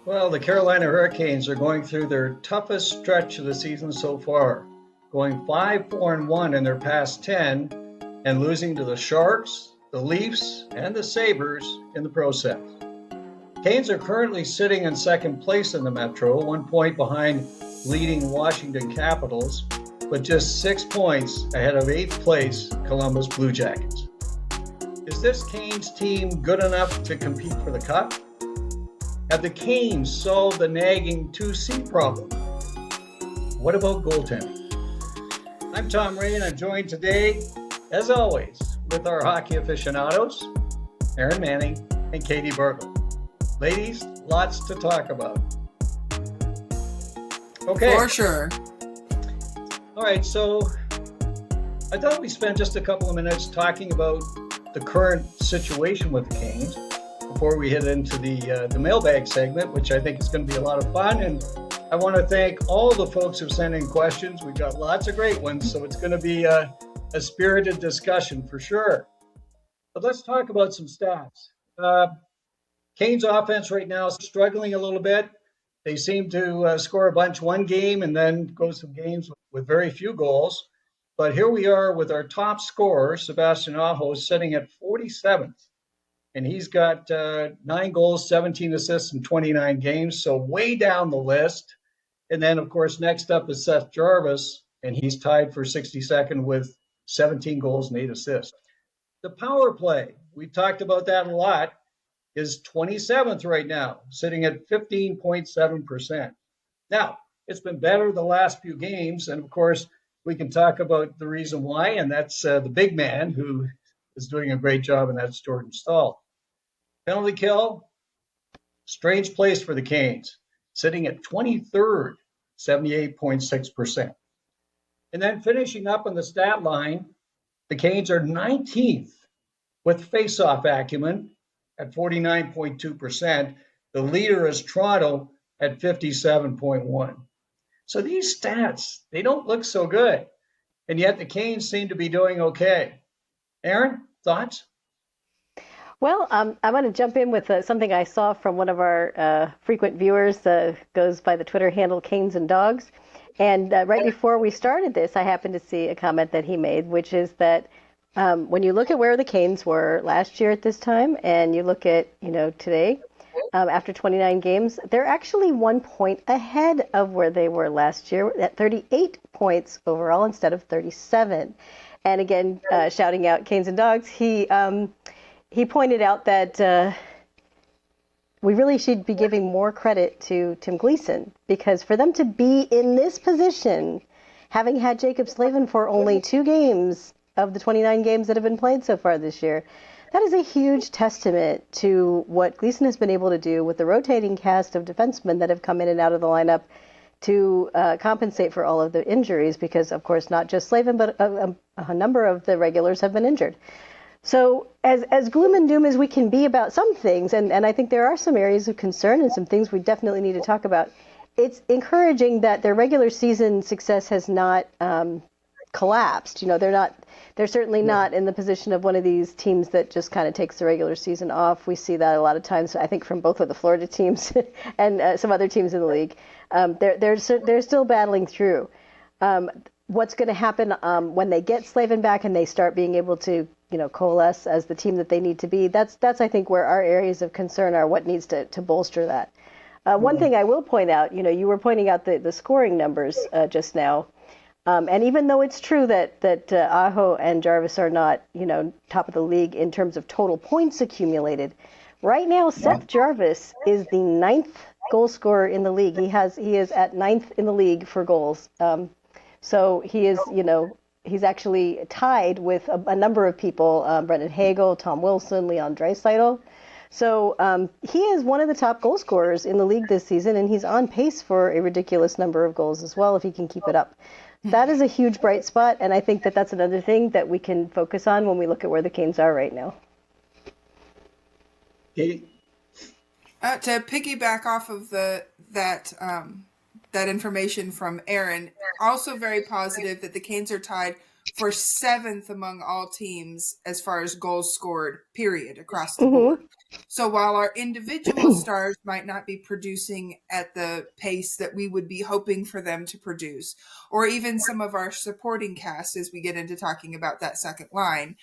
Well, the Carolina Hurricanes are going through their toughest stretch of the season so far, going 5-4-1 in their past 10 and losing to the Sharks, the Leafs, and the Sabres in the process. Canes are currently sitting in second place in the Metro, 1 point behind leading Washington Capitals, but just 6 points ahead of 8th place Columbus Blue Jackets. Is this Canes team good enough to compete for the Cup? Have the Canes solved the nagging 2C problem? What about goaltending? I'm Tom Ray, and I'm joined today, as always, with our hockey aficionados, Erin Manning and Katie Bartlett. Ladies, lots to talk about. Okay. For sure. All right, so I thought we spent just a couple of minutes talking about the current situation with the Canes before we head into the mailbag segment, which I think is going to be a lot of fun. And I want to thank all the folks who sent in questions. We've got lots of great ones, so it's going to be a spirited discussion for sure. But let's talk about some stats. Canes offense right now is struggling a little bit. They seem to score a bunch one game and then go some games with very few goals. But here we are with our top scorer, Sebastian Aho, sitting at 47th. And he's got 9 goals, 17 assists in 29 games, so way down the list. And then, of course, next up is Seth Jarvis, and he's tied for 62nd with 17 goals and 8 assists. The power play, we talked about that a lot, is 27th right now, sitting at 15.7%. Now, it's been better the last few games, and of course, we can talk about the reason why, and that's the big man who is doing a great job, and that's Jordan Staal. Penalty kill, strange place for the Canes, sitting at 23rd, 78.6%. And then finishing up on the stat line, the Canes are 19th with faceoff acumen at 49.2%. The leader is Toronto at 57.1%. So these stats, they don't look so good. And yet the Canes seem to be doing okay. Erin, thoughts? Well, I'm going to jump in with something I saw from one of our frequent viewers, goes by the Twitter handle Canes and Dogs. And right before we started this, I happened to see a comment that he made, which is that when you look at where the Canes were last year at this time, and you look at, today, after 29 games, they're actually 1 point ahead of where they were last year at 38 points overall instead of 37. And again, shouting out Canes and Dogs, he pointed out that we really should be giving more credit to Tim Gleason, because for them to be in this position, having had Jacob Slavin for only 2 games of the 29 games that have been played so far this year, that is a huge testament to what Gleason has been able to do with the rotating cast of defensemen that have come in and out of the lineup to compensate for all of the injuries, because, of course, not just Slavin, but a number of the regulars have been injured. So as gloom and doom as we can be about some things, and I think there are some areas of concern and some things we definitely need to talk about, it's encouraging that their regular season success has not collapsed. They're certainly not in the position of one of these teams that just kind of takes the regular season off. We see that a lot of times, I think, from both of the Florida teams and some other teams in the league. They're still battling through. What's going to happen when they get Slavin back and they start being able to, coalesce as the team that they need to be? That's I think where our areas of concern are. What needs to bolster that? One thing I will point out, you were pointing out the scoring numbers just now. And even though it's true that Aho and Jarvis are not, top of the league in terms of total points accumulated, right now Seth Jarvis is the 9th goal scorer in the league. He is at 9th in the league for goals. So he is, he's actually tied with a number of people: Brendan Hagel, Tom Wilson, Leon Draisaitl. So he is one of the top goal scorers in the league this season, and he's on pace for a ridiculous number of goals as well if he can keep it up. That is a huge bright spot, and I think that's another thing that we can focus on when we look at where the Canes are right now. Katie? To piggyback off of that information from Erin, also very positive that the Canes are tied for 7th among all teams as far as goals scored, period, across the board. So while our individual stars might not be producing at the pace that we would be hoping for them to produce, or even some of our supporting cast as we get into talking about that second line,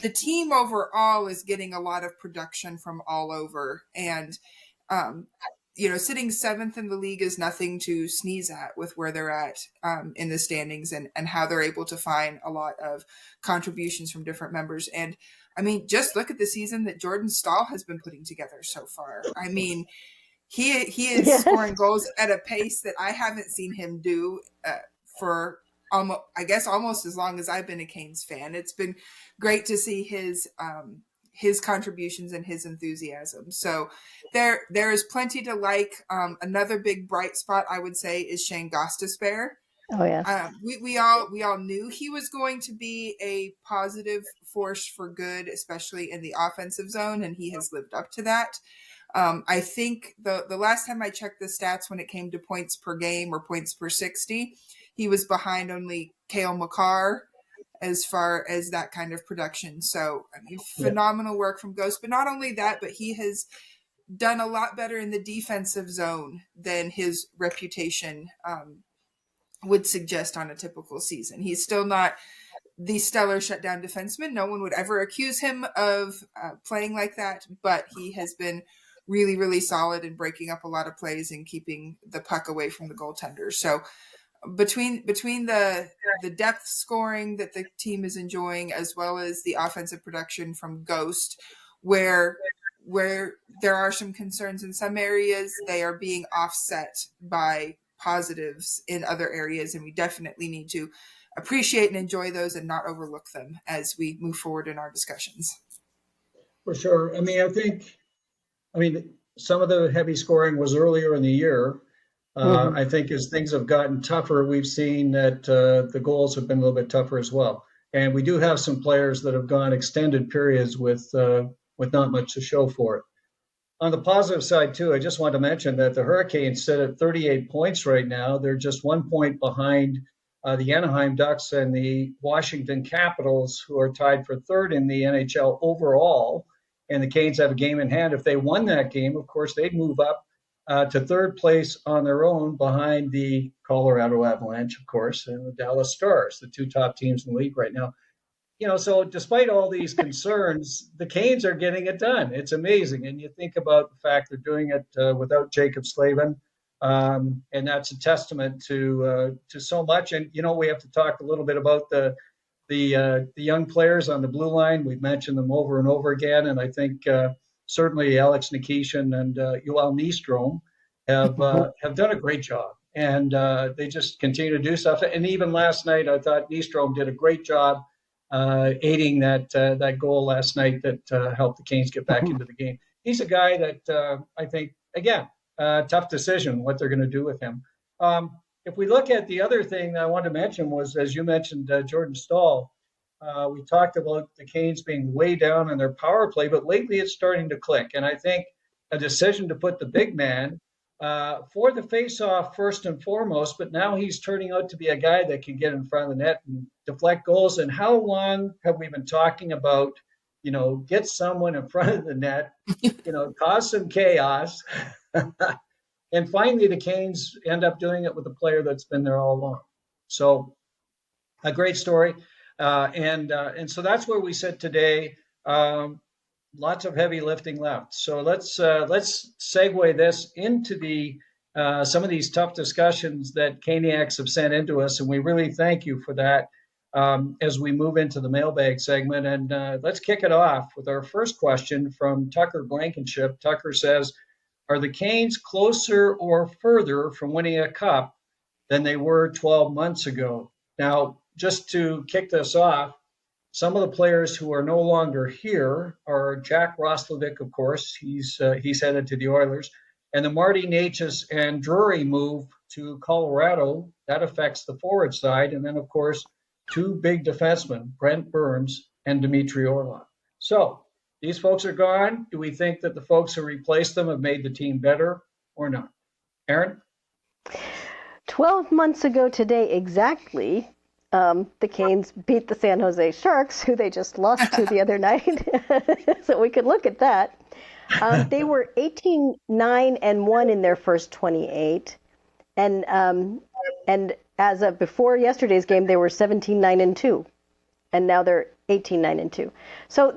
the team overall is getting a lot of production from all over. And, sitting 7th in the league is nothing to sneeze at with where they're at in the standings and how they're able to find a lot of contributions from different members. And I mean, just look at the season that Jordan Staal has been putting together so far. I mean, he is scoring goals at a pace that I haven't seen him do for almost as long as I've been a Canes fan. It's been great to see his contributions and his enthusiasm. So there is plenty to like. Another big bright spot I would say is Shane Gostisbehere. Oh yeah. We all knew he was going to be a positive force for good, especially in the offensive zone, and he has lived up to that. I think the last time I checked the stats when it came to points per game or points per 60, he was behind only Cale Makar as far as that kind of production. So, I mean, phenomenal work from Ghost. But not only that, but he has done a lot better in the defensive zone than his reputation would suggest on a typical season. He's still not the stellar shutdown defenseman. No one would ever accuse him of playing like that, but he has been really, really solid in breaking up a lot of plays and keeping the puck away from the goaltender. So between the depth scoring that the team is enjoying, as well as the offensive production from Ghost, where there are some concerns in some areas, they are being offset by positives in other areas, and we definitely need to appreciate and enjoy those and not overlook them as we move forward in our discussions. For sure. I mean, some of the heavy scoring was earlier in the year. I think as things have gotten tougher, we've seen that the goals have been a little bit tougher as well. And we do have some players that have gone extended periods with not much to show for it. On the positive side, too, I just want to mention that the Hurricanes sit at 38 points right now. They're just 1 point behind the Anaheim Ducks and the Washington Capitals, who are tied for third in the NHL overall. And the Canes have a game in hand. If they won that game, of course, they'd move up to third place on their own behind the Colorado Avalanche, of course, and the Dallas Stars, the two top teams in the league right now. So despite all these concerns, the Canes are getting it done. It's amazing. And you think about the fact they're doing it without Jacob Slavin. And that's a testament to so much. And, we have to talk a little bit about the young players on the blue line. We've mentioned them over and over again. And I think certainly Alex Nikishin and Yoel Nystrom have done a great job. And they just continue to do stuff. And even last night, I thought Nystrom did a great job aiding that goal last night that helped the Canes get back into the game. He's a guy that I think, again, tough decision what they're going to do with him. If we look at the other thing I wanted to mention was, as you mentioned, Jordan Staal. We talked about the Canes being way down on their power play, but lately it's starting to click. And I think a decision to put the big man for the faceoff first and foremost, but now he's turning out to be a guy that can get in front of the net and deflect goals. And how long have we been talking about, get someone in front of the net, cause some chaos. And finally, the Canes end up doing it with a player that's been there all along. So a great story. And so that's where we sit today. Lots of heavy lifting left. So let's segue this into the some of these tough discussions that Caniacs have sent into us, and we really thank you for that as we move into the mailbag segment. And let's kick it off with our first question from Tucker Blankenship. Tucker says, "Are the Canes closer or further from winning a cup than they were 12 months ago?" Now, just to kick this off, some of the players who are no longer here are Jack Roslovic, of course. He's headed to the Oilers. And the Marty Necas and Drury move to Colorado. That affects the forward side. And then, of course, two big defensemen, Brent Burns and Dmitry Orlov. So these folks are gone. Do we think that the folks who replaced them have made the team better or not? Erin? 12 months ago today exactly, the Canes beat the San Jose Sharks, who they just lost to the other night. So we could look at that. They were 18-9-1 in their first 28. And as of before yesterday's game, they were 17-9-2. And now they're 18-9-2. So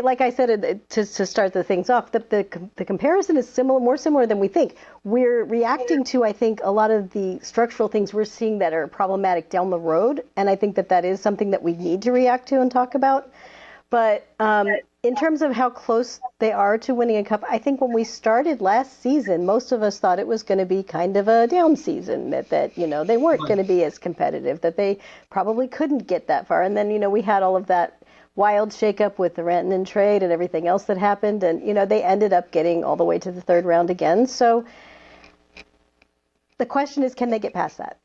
like I said, to start the things off, the comparison is more similar than we think. We're reacting to, I think, a lot of the structural things we're seeing that are problematic down the road, and I think that is something that we need to react to and talk about. But in terms of how close they are to winning a cup, I think when we started last season, most of us thought it was going to be kind of a down season, that they weren't going to be as competitive, that they probably couldn't get that far. And then, we had all of that wild shakeup with the Rantanen trade and everything else that happened. And, they ended up getting all the way to the third round again. So the question is, can they get past that?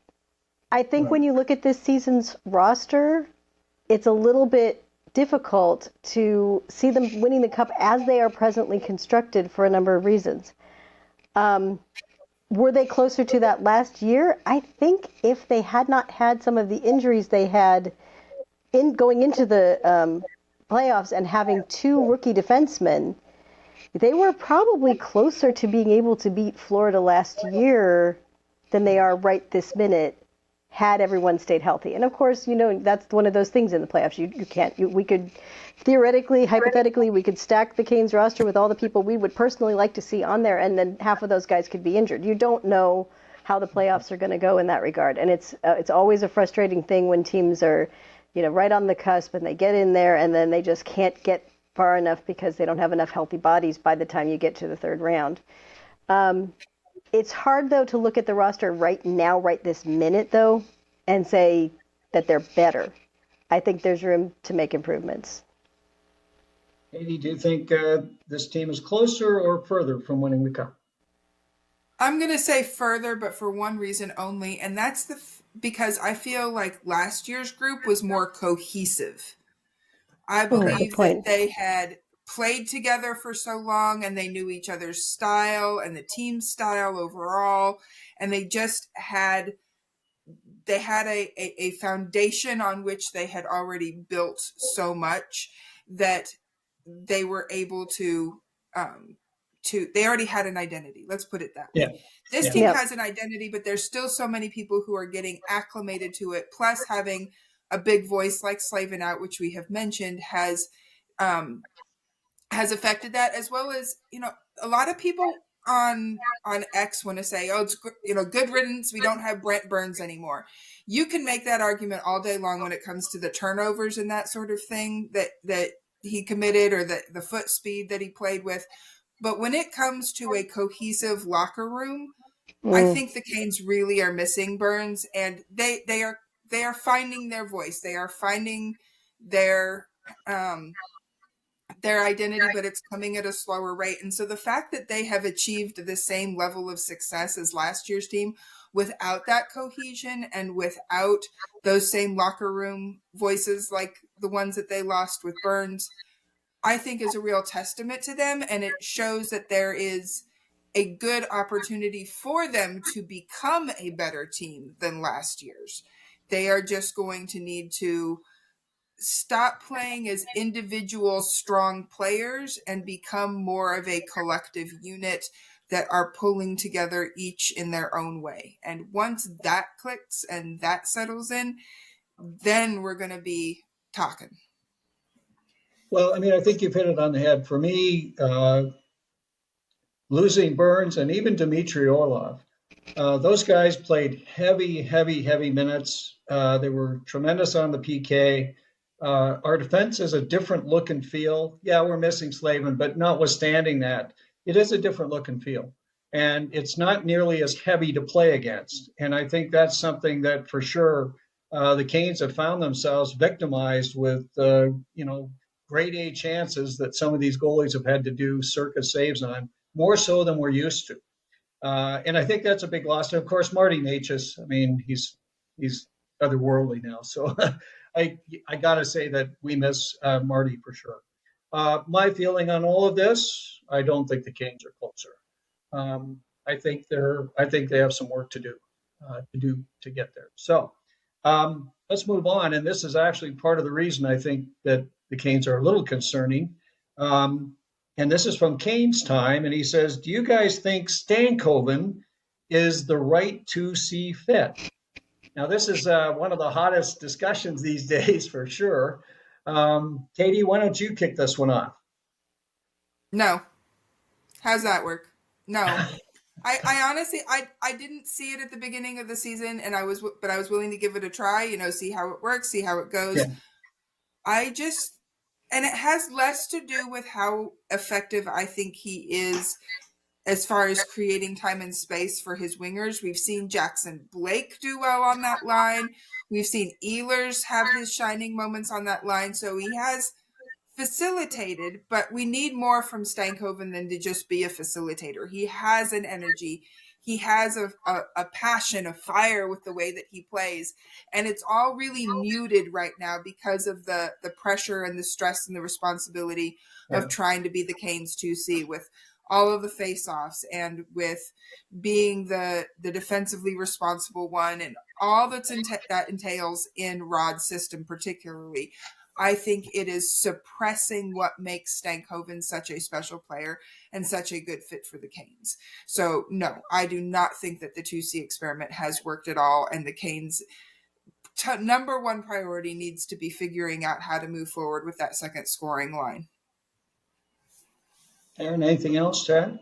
I think when you look at this season's roster, it's a little bit difficult to see them winning the cup as they are presently constructed for a number of reasons. Were they closer to that last year? I think if they had not had some of the injuries they had in going into the playoffs and having two rookie defensemen, they were probably closer to being able to beat Florida last year than they are right this minute, had everyone stayed healthy. And of course, that's one of those things in the playoffs. You can't, we could theoretically, hypothetically, we could stack the Canes roster with all the people we would personally like to see on there, and then half of those guys could be injured. You don't know how the playoffs are going to go in that regard. And it's always a frustrating thing when teams are, right on the cusp and they get in there and then they just can't get far enough because they don't have enough healthy bodies by the time you get to the third round. It's hard, though, to look at the roster right now, right this minute, though, and say that they're better. I think there's room to make improvements. Katie, do you think this team is closer or further from winning the cup? I'm going to say further, but for one reason only, and that's because I feel like last year's group was more cohesive. I believe that they had played together for so long and they knew each other's style and the team style overall, and they just had a foundation on which they had already built so much that they were able to they already had an identity. Let's put it that way. This team has an identity, but there's still so many people who are getting acclimated to it, plus having a big voice like Slavin out, which we have mentioned, has affected that, as well as, a lot of people on X want to say, oh, it's, good riddance, we don't have Brent Burns anymore. You can make that argument all day long when it comes to the turnovers and that sort of thing that he committed, or the foot speed that he played with. But when it comes to a cohesive locker room, I think the Canes really are missing Burns, and they are finding their voice. They are finding their identity, but it's coming at a slower rate. And so the fact that they have achieved the same level of success as last year's team without that cohesion and without those same locker room voices like the ones that they lost with Burns, I think is a real testament to them. And it shows that there is a good opportunity for them to become a better team than last year's. They are just going to need to stop playing as individual strong players and become more of a collective unit that are pulling together each in their own way. And once that clicks and that settles in, then we're going to be talking. Well, I think you've hit it on the head. For me, losing Burns and even Dmitry Orlov, those guys played heavy minutes. They were tremendous on the PK. Our defense is a different look and feel. Yeah, we're missing Slavin, but notwithstanding that, it is a different look and feel. And it's not nearly as heavy to play against. And I think that's something that for sure the Canes have found themselves victimized with, grade A chances that some of these goalies have had to do circa saves on, more so than we're used to. And I think that's a big loss. And of course, Marty Necas, he's otherworldly now. So I got to say that we miss Marty for sure. My feeling on all of this, I don't think the Canes are closer. I think they have some work to do to get there. So let's move on. And this is actually part of the reason I think that the Canes are a little concerning. And this is from Kane's time. And he says, do you guys think Stankoven is the right 2C fit? Now, this is one of the hottest discussions these days for sure. Katie, why don't you kick this one off? No. How's that work? No. I honestly, I didn't see it at the beginning of the season, and I was willing to give it a try, see how it works, see how it goes. Yeah. And it has less to do with how effective I think he is as far as creating time and space for his wingers. We've seen Jackson Blake do well on that line. We've seen Ehlers have his shining moments on that line. So he has facilitated, but we need more from Stankoven than to just be a facilitator. He has an energy. He has a passion, a fire with the way that he plays. And it's all really muted right now because of the pressure and the stress and the responsibility of trying to be the Canes 2C with all of the face-offs and with being the defensively responsible one and all that entails in Rod's system particularly. I think it is suppressing what makes Stankoven such a special player and such a good fit for the Canes. So, no, I do not think that the 2C experiment has worked at all, and the Canes' number one priority needs to be figuring out how to move forward with that second scoring line. Erin, anything else to add?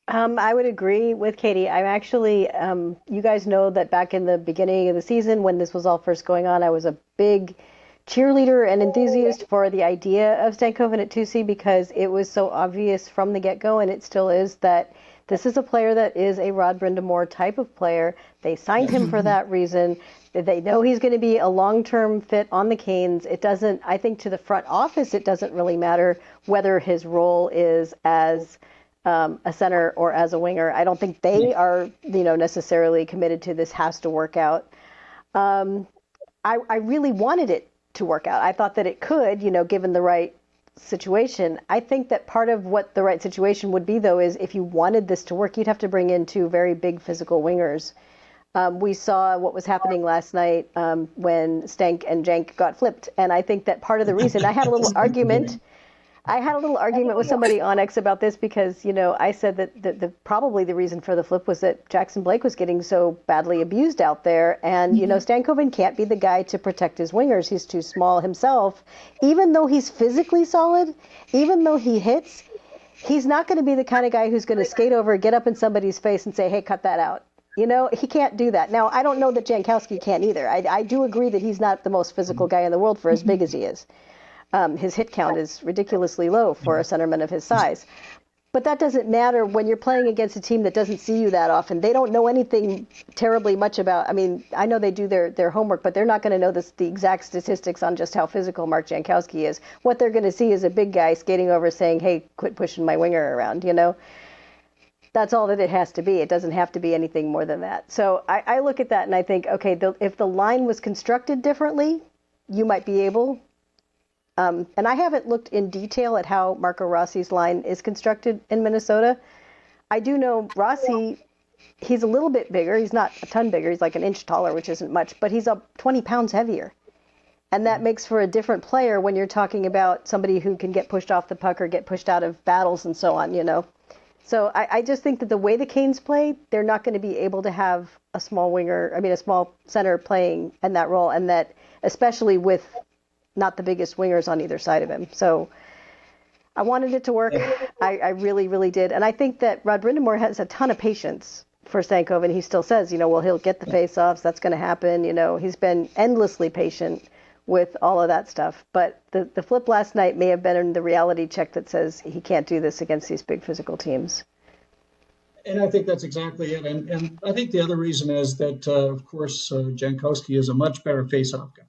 I would agree with Katie. I'm actually, you guys know that back in the beginning of the season when this was all first going on, I was a big cheerleader and enthusiast for the idea of Stankoven at 2C because it was so obvious from the get-go, and it still is, that this is a player that is a Rod Brind'Amour type of player. They signed him for that reason. They know he's going to be a long-term fit on the Canes. It doesn't, I think to the front office, it doesn't really matter whether his role is as a center or as a winger. I don't think they are, necessarily committed to this has to work out. I really wanted it to work out. I thought that it could, given the right situation. I think that part of what the right situation would be, though, is if you wanted this to work, you'd have to bring in two very big physical wingers. We saw what was happening last night when Stank and Jank got flipped. And I think that part of the reason I had a little argument with somebody on X about this because, I said that probably the reason for the flip was that Jackson Blake was getting so badly abused out there. And, Stankoven can't be the guy to protect his wingers. He's too small himself. Even though he's physically solid, even though he hits, he's not going to be the kind of guy who's going to skate over, get up in somebody's face and say, hey, cut that out. He can't do that. Now, I don't know that Jankowski can't either. I do agree that he's not the most physical guy in the world for as big as he is. His hit count is ridiculously low for a centerman of his size. But that doesn't matter when you're playing against a team that doesn't see you that often. They don't know anything terribly much about, I know they do their homework, but they're not going to know the exact statistics on just how physical Mark Jankowski is. What they're going to see is a big guy skating over saying, hey, quit pushing my winger around, That's all that it has to be. It doesn't have to be anything more than that. So I look at that and I think, okay, if the line was constructed differently, you might be able. And I haven't looked in detail at how Marco Rossi's line is constructed in Minnesota. I do know Rossi, he's a little bit bigger. He's not a ton bigger. He's like an inch taller, which isn't much, but he's up 20 pounds heavier. And that makes for a different player when you're talking about somebody who can get pushed off the puck or get pushed out of battles and so on, So I just think that the way the Canes play, they're not going to be able to have a small center playing in that role, and that especially with not the biggest wingers on either side of him. So I wanted it to work. I really, really did. And I think that Rod Brind'Amour has a ton of patience for Stankoven. He still says, he'll get the face-offs. That's going to happen. He's been endlessly patient with all of that stuff. But the flip last night may have been the reality check that says he can't do this against these big physical teams. And I think that's exactly it. And I think the other reason is that, of course, Jankowski is a much better face-off guy.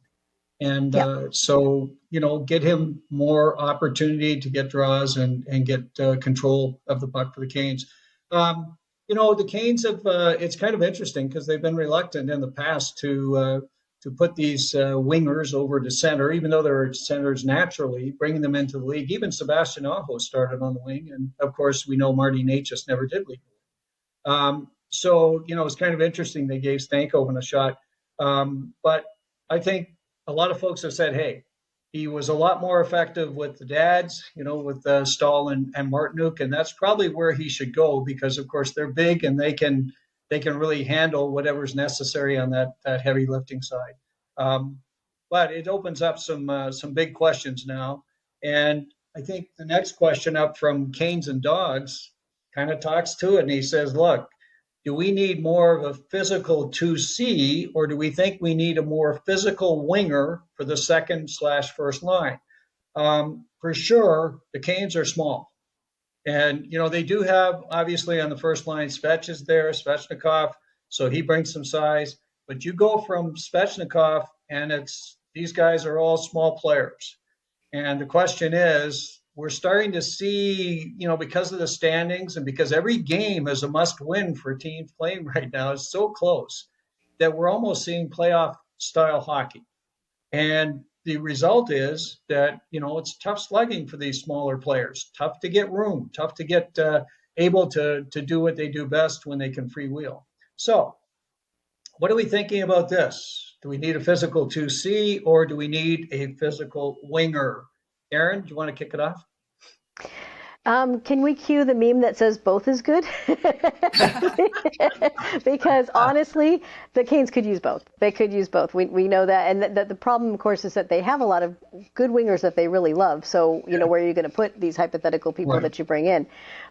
And so, get him more opportunity to get draws and get control of the puck for the Canes. The Canes have, it's kind of interesting because they've been reluctant in the past to put these wingers over to center, even though they're centers naturally, bringing them into the league. Even Sebastian Aho started on the wing. And, of course, we know Marty Nate just never did lead. So, it's kind of interesting they gave Stankoven a shot. But I think a lot of folks have said, hey, he was a lot more effective with the dads, with Staal and Martinuk, and that's probably where he should go because, of course, they're big and they can really handle whatever's necessary on that heavy lifting side. But it opens up some big questions now, and I think the next question up from Canes and Dogs kind of talks to it, and he says, "Look, do we need more of a physical 2C, or do we think we need a more physical winger for the second/first line?" For sure, the Canes are small. And, they do have, obviously, on the first line, Svech is there, Svechnikov, so he brings some size. But you go from Svechnikov, and these guys are all small players. And the question is, we're starting to see, because of the standings and because every game is a must win for teams playing right now, it's so close that we're almost seeing playoff style hockey. And the result is that, it's tough slugging for these smaller players, tough to get room, tough to get able to do what they do best when they can freewheel. So what are we thinking about this? Do we need a physical 2C or do we need a physical winger? Erin, do you want to kick it off? Can we cue the meme that says both is good? Because honestly, the Canes could use both. They could use both. We know that. And the problem, of course, is that they have a lot of good wingers that they really love. So, where are you going to put these hypothetical people that you bring in?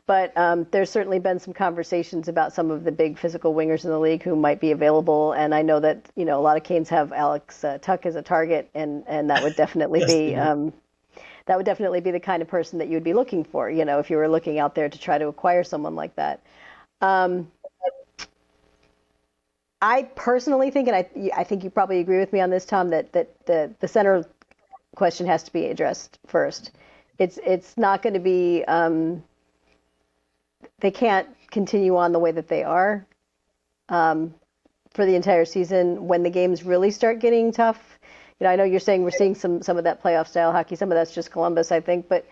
But there's certainly been some conversations about some of the big physical wingers in the league who might be available. And I know that, a lot of Canes have Alex Tuch as a target, and that would definitely be that would definitely be the kind of person that you would be looking for, if you were looking out there to try to acquire someone like that. I personally think, and I think you probably agree with me on this, Tom, that the center question has to be addressed first. It's not going to be, they can't continue on the way that they are for the entire season when the games really start getting tough. I know you're saying we're seeing some of that playoff style hockey. Some of that's just Columbus, I think, but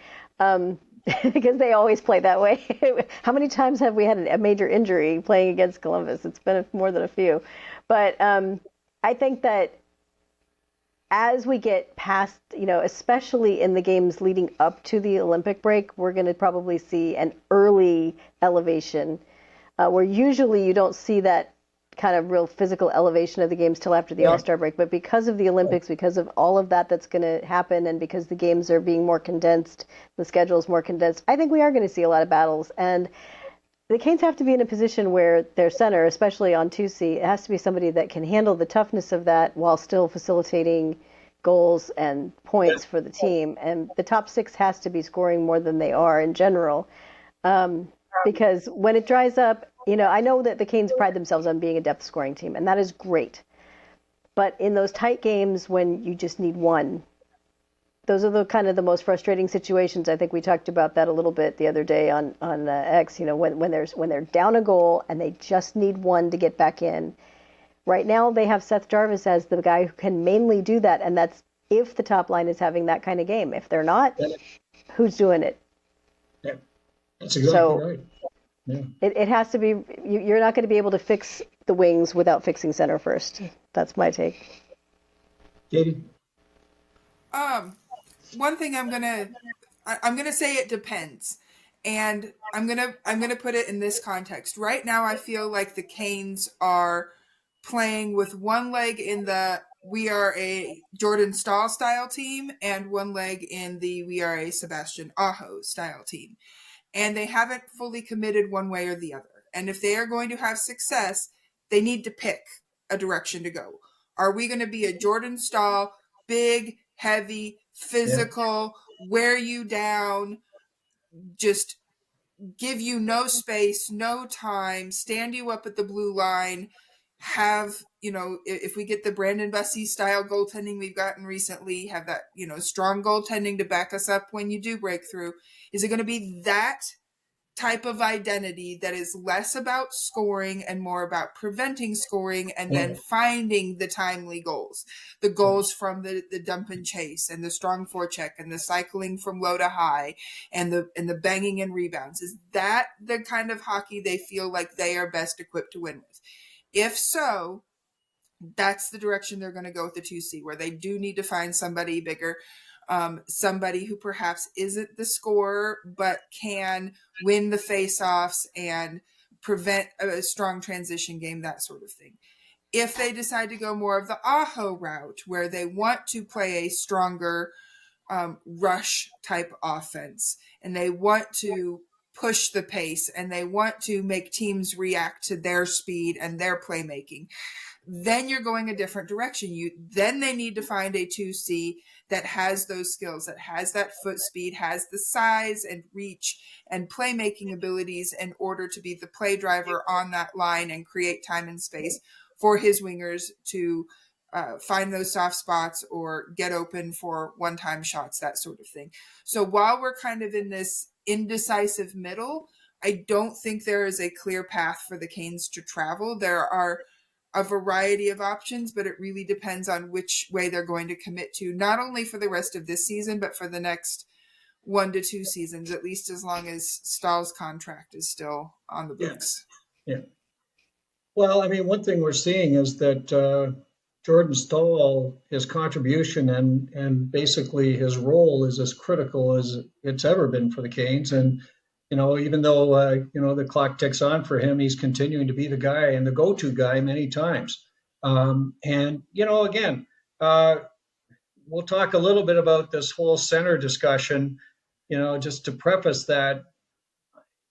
because they always play that way. How many times have we had a major injury playing against Columbus? It's been more than a few. But I think that as we get past, especially in the games leading up to the Olympic break, we're going to probably see an early elevation where usually you don't see that kind of real physical elevation of the games till after the All-Star break. But because of the Olympics, because of all of that's going to happen, and because the games are being more condensed, the schedule is more condensed, I think we are going to see a lot of battles. And the Canes have to be in a position where their center, especially on 2C, it has to be somebody that can handle the toughness of that while still facilitating goals and points for the team. And the top six has to be scoring more than they are in general. Because when it dries up, I know that the Canes pride themselves on being a depth scoring team, and that is great. But in those tight games when you just need one, those are the kind of the most frustrating situations. I think we talked about that a little bit the other day on X. When they're down a goal and they just need one to get back in. Right now they have Seth Jarvis as the guy who can mainly do that, and that's if the top line is having that kind of game. If they're not, who's doing it? Yeah, that's exactly right. Yeah. It has to be. You're not going to be able to fix the wings without fixing center first. That's my take. Katie? One thing I'm gonna say it depends, and I'm gonna put it in this context. Right now, I feel like the Canes are playing with one leg in the we are a Jordan Staal style team and one leg in the we are a Sebastian Aho style team. And they haven't fully committed one way or the other. And if they are going to have success, they need to pick a direction to go. Are we going to be a Jordan Staal, big, heavy, physical, wear you down, just give you no space, no time, stand you up at the blue line, have, if we get the Brandon Bussi style goaltending we've gotten recently, have that, strong goaltending to back us up when you do break through? Is it going to be that type of identity that is less about scoring and more about preventing scoring and then finding the timely goals, the goals from the dump and chase and the strong forecheck and the cycling from low to high and the banging and rebounds? Is that the kind of hockey they feel like they are best equipped to win with? If so, that's the direction they're going to go with the 2C, where they do need to find somebody bigger, somebody who perhaps isn't the scorer, but can win the faceoffs and prevent a strong transition game, that sort of thing. If they decide to go more of the Aho route, where they want to play a stronger rush type offense, and they want to push the pace, and they want to make teams react to their speed and their playmaking, then you're going a different direction. Then they need to find a 2C that has those skills, that has that foot speed, has the size and reach and playmaking abilities in order to be the play driver on that line and create time and space for his wingers to find those soft spots or get open for one-time shots, that sort of thing. So while we're kind of in this indecisive middle, I don't think there is a clear path for the Canes to travel. There are a variety of options, but it really depends on which way they're going to commit to, not only for the rest of this season, but for the next 1 to 2 seasons, at least as long as Stahl's contract is still on the books. Yeah. Well, I mean, one thing we're seeing is that Jordan Staal, his contribution and basically his role is as critical as it's ever been for the Canes. And, even though, the clock ticks on for him, he's continuing to be the guy and the go-to guy many times. Again, we'll talk a little bit about this whole center discussion, just to preface that.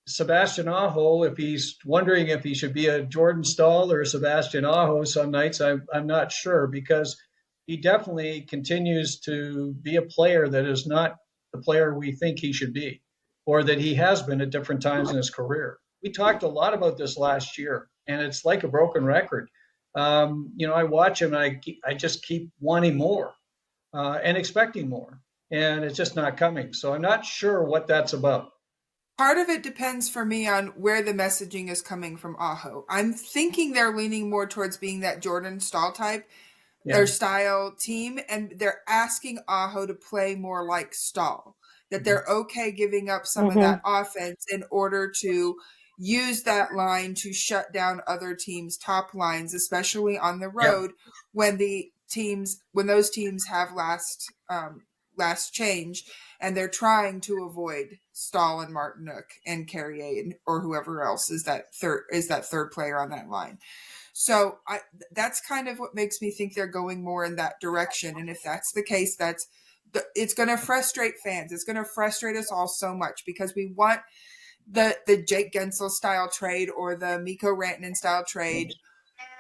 Sebastian Aho, if he's wondering if he should be a Jordan Staal or a Sebastian Aho some nights, I'm not sure, because he definitely continues to be a player that is not the player we think he should be, or that he has been at different times in his career. We talked a lot about this last year, and it's like a broken record. I watch him, and I just keep wanting more and expecting more, and it's just not coming. So I'm not sure what that's about. Part of it depends for me on where the messaging is coming from Aho. I'm thinking they're leaning more towards being that Jordan Staal type, their style team, and they're asking Aho to play more like Staal, that they're okay giving up some of that offense in order to use that line to shut down other teams' top lines, especially on the road when those teams have last change, and they're trying to avoid Staal and Martinook and Carrier or whoever else is that third player on that line. So that's kind of what makes me think they're going more in that direction. And if that's the case, it's going to frustrate fans. It's going to frustrate us all so much, because we want the Jake Gensel style trade or the Mikko Rantanen style trade,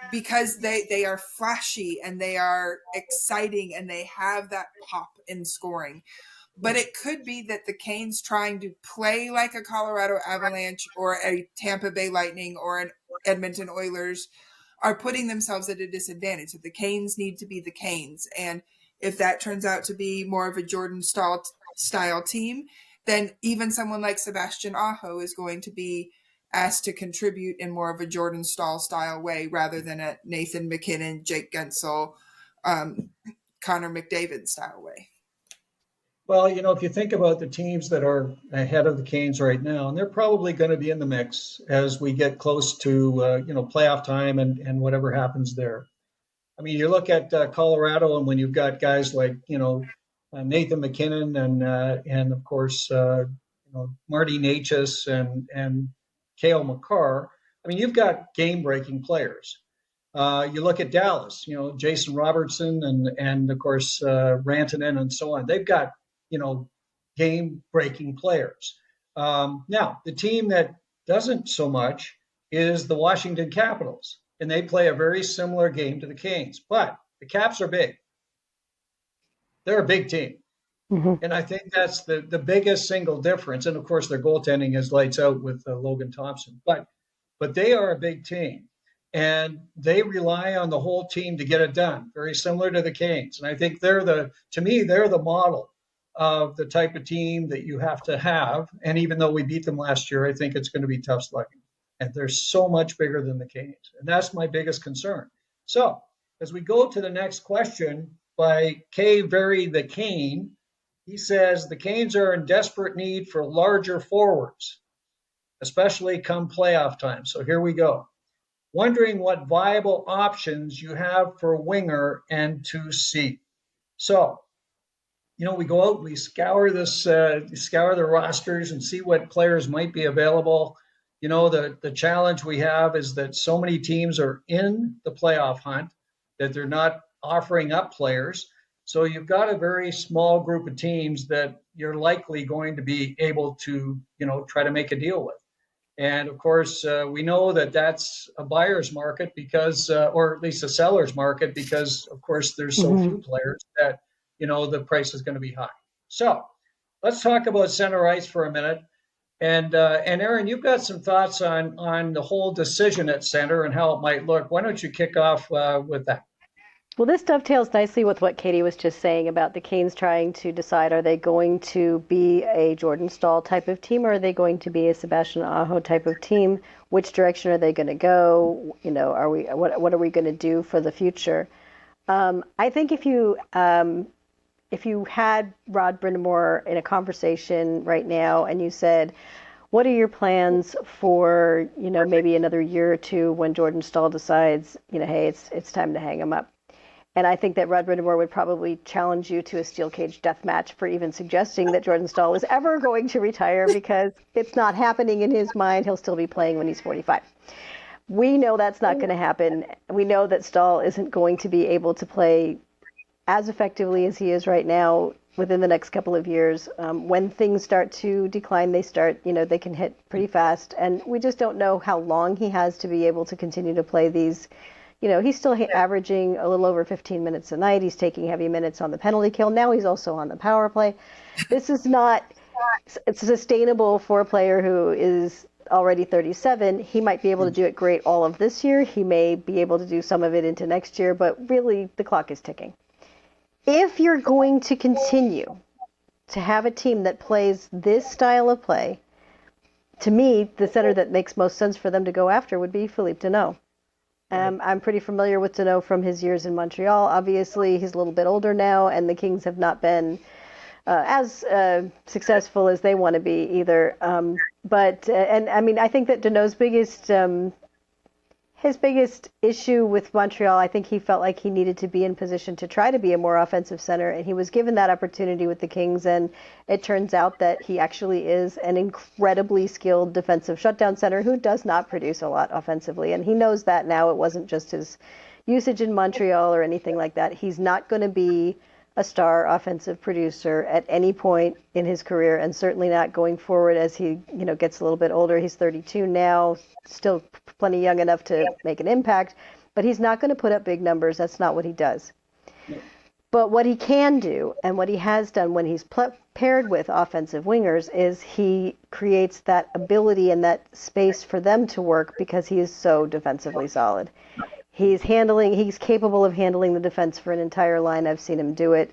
because they are flashy and they are exciting and they have that pop in scoring. But it could be that the Canes trying to play like a Colorado Avalanche or a Tampa Bay Lightning or an Edmonton Oilers are putting themselves at a disadvantage. So the Canes need to be the Canes. And if that turns out to be more of a Jordan Staal style team, then even someone like Sebastian Aho is going to be asked to contribute in more of a Jordan Staal style way, rather than a Nathan MacKinnon, Jake Gensel, Connor McDavid style way. Well, if you think about the teams that are ahead of the Canes right now, and they're probably going to be in the mix as we get close to, playoff time and whatever happens there. I mean, you look at Colorado, and when you've got guys like, Nathan MacKinnon and of course, Marty Necas and Cale Makar, I mean, you've got game-breaking players. You look at Dallas, Jason Robertson and of course, Rantanen and so on. They've got, game-breaking players. Now, the team that doesn't so much is the Washington Capitals, and they play a very similar game to the Canes. But the Caps are big. They're a big team. And I think that's the biggest single difference. And, of course, their goaltending is lights out with Logan Thompson. But they are a big team, and they rely on the whole team to get it done, very similar to the Canes. And I think they're the model of the type of team that you have to have. And even though we beat them last year, I think it's going to be tough slugging. And they're so much bigger than the Canes. And that's my biggest concern. So as we go to the next question by K. Very the Cane, he says the Canes are in desperate need for larger forwards, especially come playoff time. So here we go. wondering what viable options you have for winger and 2C. So, we go out, we scour the rosters and see what players might be available. The challenge we have is that so many teams are in the playoff hunt that they're not offering up players. So you've got a very small group of teams that you're likely going to be able to, try to make a deal with. And of course, we know that that's a buyer's market because, or at least a seller's market, because of course there's so few players that, the price is going to be high. So let's talk about center ice for a minute. And Erin, you've got some thoughts on the whole decision at center and how it might look. Why don't you kick off with that? Well, this dovetails nicely with what Katie was just saying about the Canes trying to decide, are they going to be a Jordan Staal type of team, or are they going to be a Sebastian Aho type of team? Which direction are they going to go? What are we going to do for the future? I think if you had Rod Brind'Amour in a conversation right now and you said, what are your plans for, maybe another year or two when Jordan Staal decides, hey, it's time to hang him up. And I think that Rod Brind'Amour would probably challenge you to a steel cage death match for even suggesting that Jordan Staal is ever going to retire, because it's not happening in his mind. He'll still be playing when he's 45. We know that's not going to happen. We know that Staal isn't going to be able to play as effectively as he is right now within the next couple of years. When things start to decline, they can hit pretty fast. And we just don't know how long he has to be able to continue to play these. He's still averaging a little over 15 minutes a night. He's taking heavy minutes on the penalty kill. Now he's also on the power play. This is not sustainable for a player who is already 37. He might be able to do it great all of this year. He may be able to do some of it into next year, but really the clock is ticking. If you're going to continue to have a team that plays this style of play, to me, the center that makes most sense for them to go after would be Philippe Danault. I'm pretty familiar with Danault from his years in Montreal. Obviously, he's a little bit older now, and the Kings have not been as successful as they want to be either. I think that Danault's biggest issue with Montreal, I think he felt like he needed to be in position to try to be a more offensive center, and he was given that opportunity with the Kings, and it turns out that he actually is an incredibly skilled defensive shutdown center who does not produce a lot offensively, and he knows that now. It wasn't just his usage in Montreal or anything like that. He's not going to be a star offensive producer at any point in his career, and certainly not going forward as he gets a little bit older. He's 32 now, still plenty young enough to make an impact, but he's not going to put up big numbers. That's not what he does. But what he can do, and what he has done when he's paired with offensive wingers, is he creates that ability and that space for them to work because he is so defensively solid. He's capable of handling the defense for an entire line. I've seen him do it.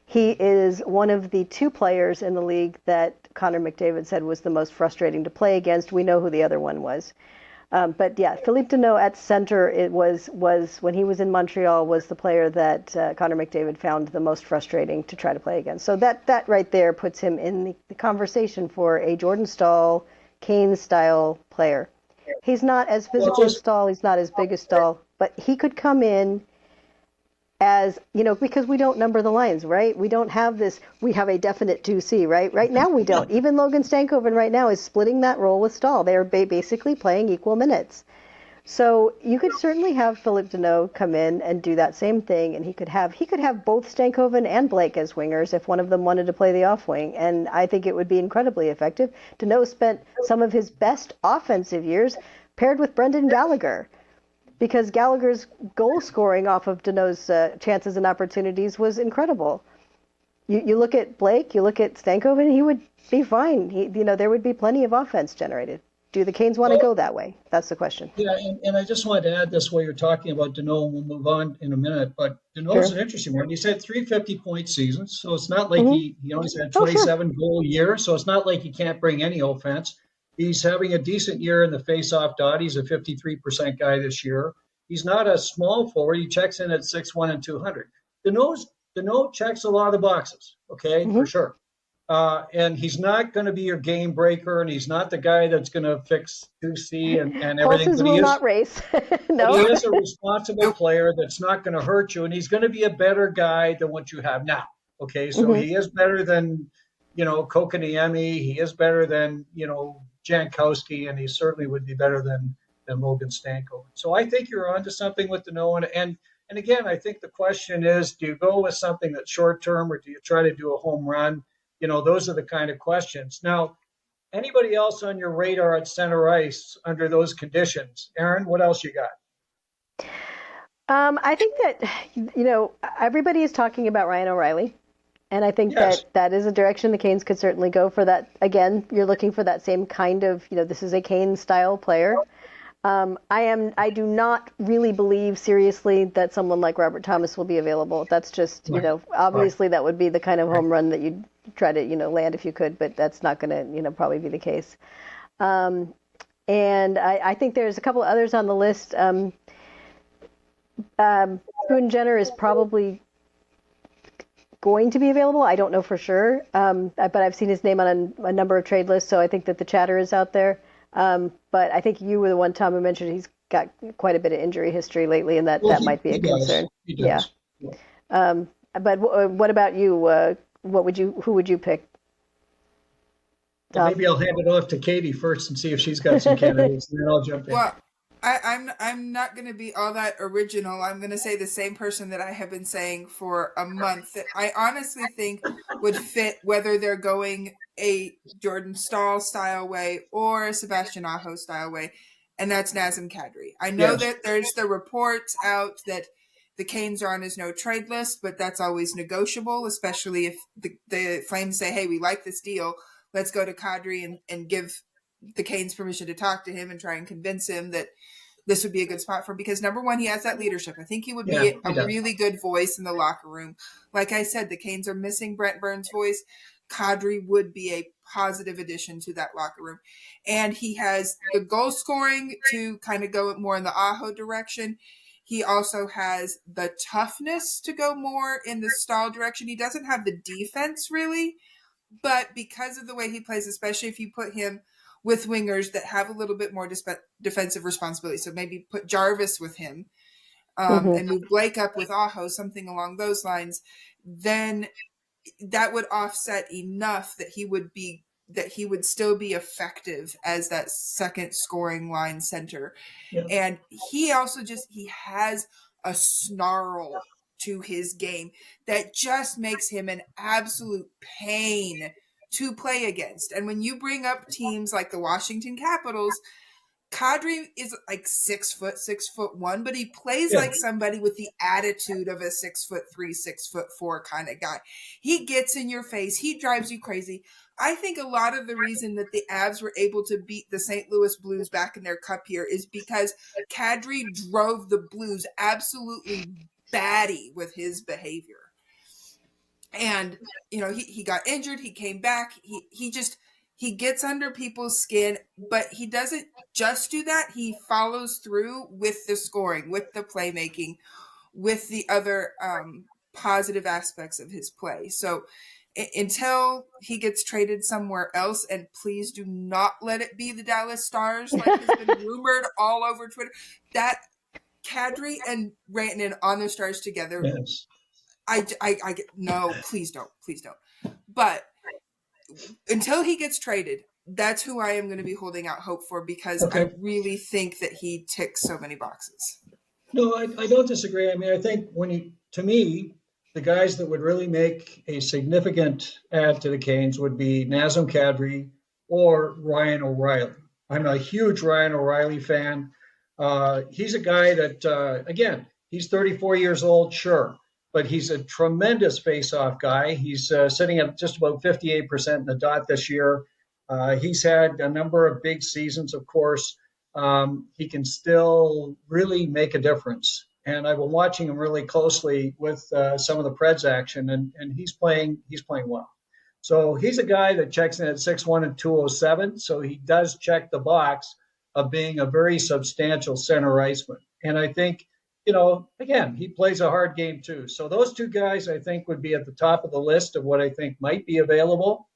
He is one of the two players in the league that Connor McDavid said was the most frustrating to play against. We know who the other one was. But yeah, Philippe Danault at center, it was when he was in Montreal, was the player that Connor McDavid found the most frustrating to try to play against. So that right there puts him in the conversation for a Jordan Staal, Canes style player. He's not as physical as Staal. He's not as big as Staal. But he could come in as, because we don't number the lines, right? We don't have this, we have a definite 2C, right? Right now we don't. Even Logan Stankoven right now is splitting that role with Staal. They are basically playing equal minutes. So you could certainly have Philippe Danault come in and do that same thing, and he could have both Stankoven and Blake as wingers if one of them wanted to play the off wing, and I think it would be incredibly effective. Danault spent some of his best offensive years paired with Brendan Gallagher, because Gallagher's goal scoring off of Danault's chances and opportunities was incredible. You look at Blake, you look at Stankoven, he would be fine. There would be plenty of offense generated. Do the Canes want to go that way? That's the question. Yeah, and I just wanted to add this while you're talking about Danault, and we'll move on in a minute. But Danault's an interesting one. He said 350-point seasons, so it's not like he only had 27-goal year, so it's not like he can't bring any offense. He's having a decent year in the face-off dot. He's a 53% guy this year. He's not a small forward. He checks in at 6'1" and 200. Danault checks a lot of the boxes, for sure. And he's not going to be your game breaker, and he's not the guy that's going to fix 2C and everything. Horses will not race. No. He is a responsible player that's not going to hurt you, and he's going to be a better guy than what you have now. Okay, so he is better than, Kokoniemi. He is better than, Jankowski, and he certainly would be better than Logan Stankoven. So I think you're onto something with Danault. And again, I think the question is, do you go with something that's short term, or do you try to do a home run? Those are the kind of questions. Now, anybody else on your radar at center ice under those conditions? Erin, what else you got? I think that, everybody is talking about Ryan O'Reilly. And I think that is a direction the Canes could certainly go for that. Again, you're looking for that same kind of, this is a Canes style player. I do not really believe seriously that someone like Robert Thomas will be available. That's just, obviously that would be the kind of home run that you'd try to, land if you could, but that's not going to, probably be the case. And I think there's a couple of others on the list. Boone Jenner is probably going to be available. I don't know for sure, but I've seen his name on a number of trade lists, so I think that the chatter is out there. But I think you were the one, Tom, who mentioned he's got quite a bit of injury history lately, and that might be a concern. He does. Yeah. But what about you? Who would you pick? Well, maybe I'll hand it off to Katie first and see if she's got some candidates, and then I'll jump in. Well, I'm not going to be all that original. I'm going to say the same person that I have been saying for a month that I honestly think would fit whether they're going a Jordan Staal style way or a Sebastian Aho style way, and that's Nazem Kadri. I know that there's the reports out that the Canes are on his no trade list, but that's always negotiable, especially if the Flames say, hey, we like this deal. Let's go to Kadri and give the Canes permission to talk to him and try and convince him that this would be a good spot for him, because number one, he has that leadership. I think he would be a really good voice in the locker room. Like I said, the Canes are missing Brent Burns' voice. Kadri would be a positive addition to that locker room. And he has the goal scoring to kind of go more in the Aho direction. He also has the toughness to go more in the Stahl direction. He doesn't have the defense really, but because of the way he plays, especially if you put him with wingers that have a little bit more defensive responsibility. So maybe put Jarvis with him and move Blake up with Aho, something along those lines. Then that would offset enough that he would still be effective as that second scoring line center. Yeah. And he also he has a snarl to his game that just makes him an absolute pain to play against. And when you bring up teams like the Washington Capitals, Kadri is like 6'1", but he plays like somebody with the attitude of a 6'3", 6'4" kind of guy. He gets in your face. He drives you crazy. I think a lot of the reason that the Avs were able to beat the St. Louis Blues back in their cup here is because Kadri drove the Blues absolutely batty with his behavior. And, he got injured. He came back. He gets under people's skin, but he doesn't just do that. He follows through with the scoring, with the playmaking, with the other positive aspects of his play. So until he gets traded somewhere else, and please do not let it be the Dallas Stars, like has been rumored all over Twitter, that Kadri and Rantanen on the Stars together. Yes. I get no, please don't. But until he gets traded, that's who I am going to be holding out hope for, because I really think that he ticks so many boxes. No, I don't disagree. I mean, I think to me, the guys that would really make a significant add to the Canes would be Nazem Kadri or Ryan O'Reilly. I'm a huge Ryan O'Reilly fan. He's a guy that, again, he's 34 years old, sure, but he's a tremendous face-off guy. He's sitting at just about 58% in the dot this year. He's had a number of big seasons, of course. He can still really make a difference. And I've been watching him really closely with some of the Preds action, and he's playing well. So he's a guy that checks in at 6'1" and 207. So he does check the box of being a very substantial center iceman. And I think, again, he plays a hard game too. So those two guys, I think, would be at the top of the list of what I think might be available.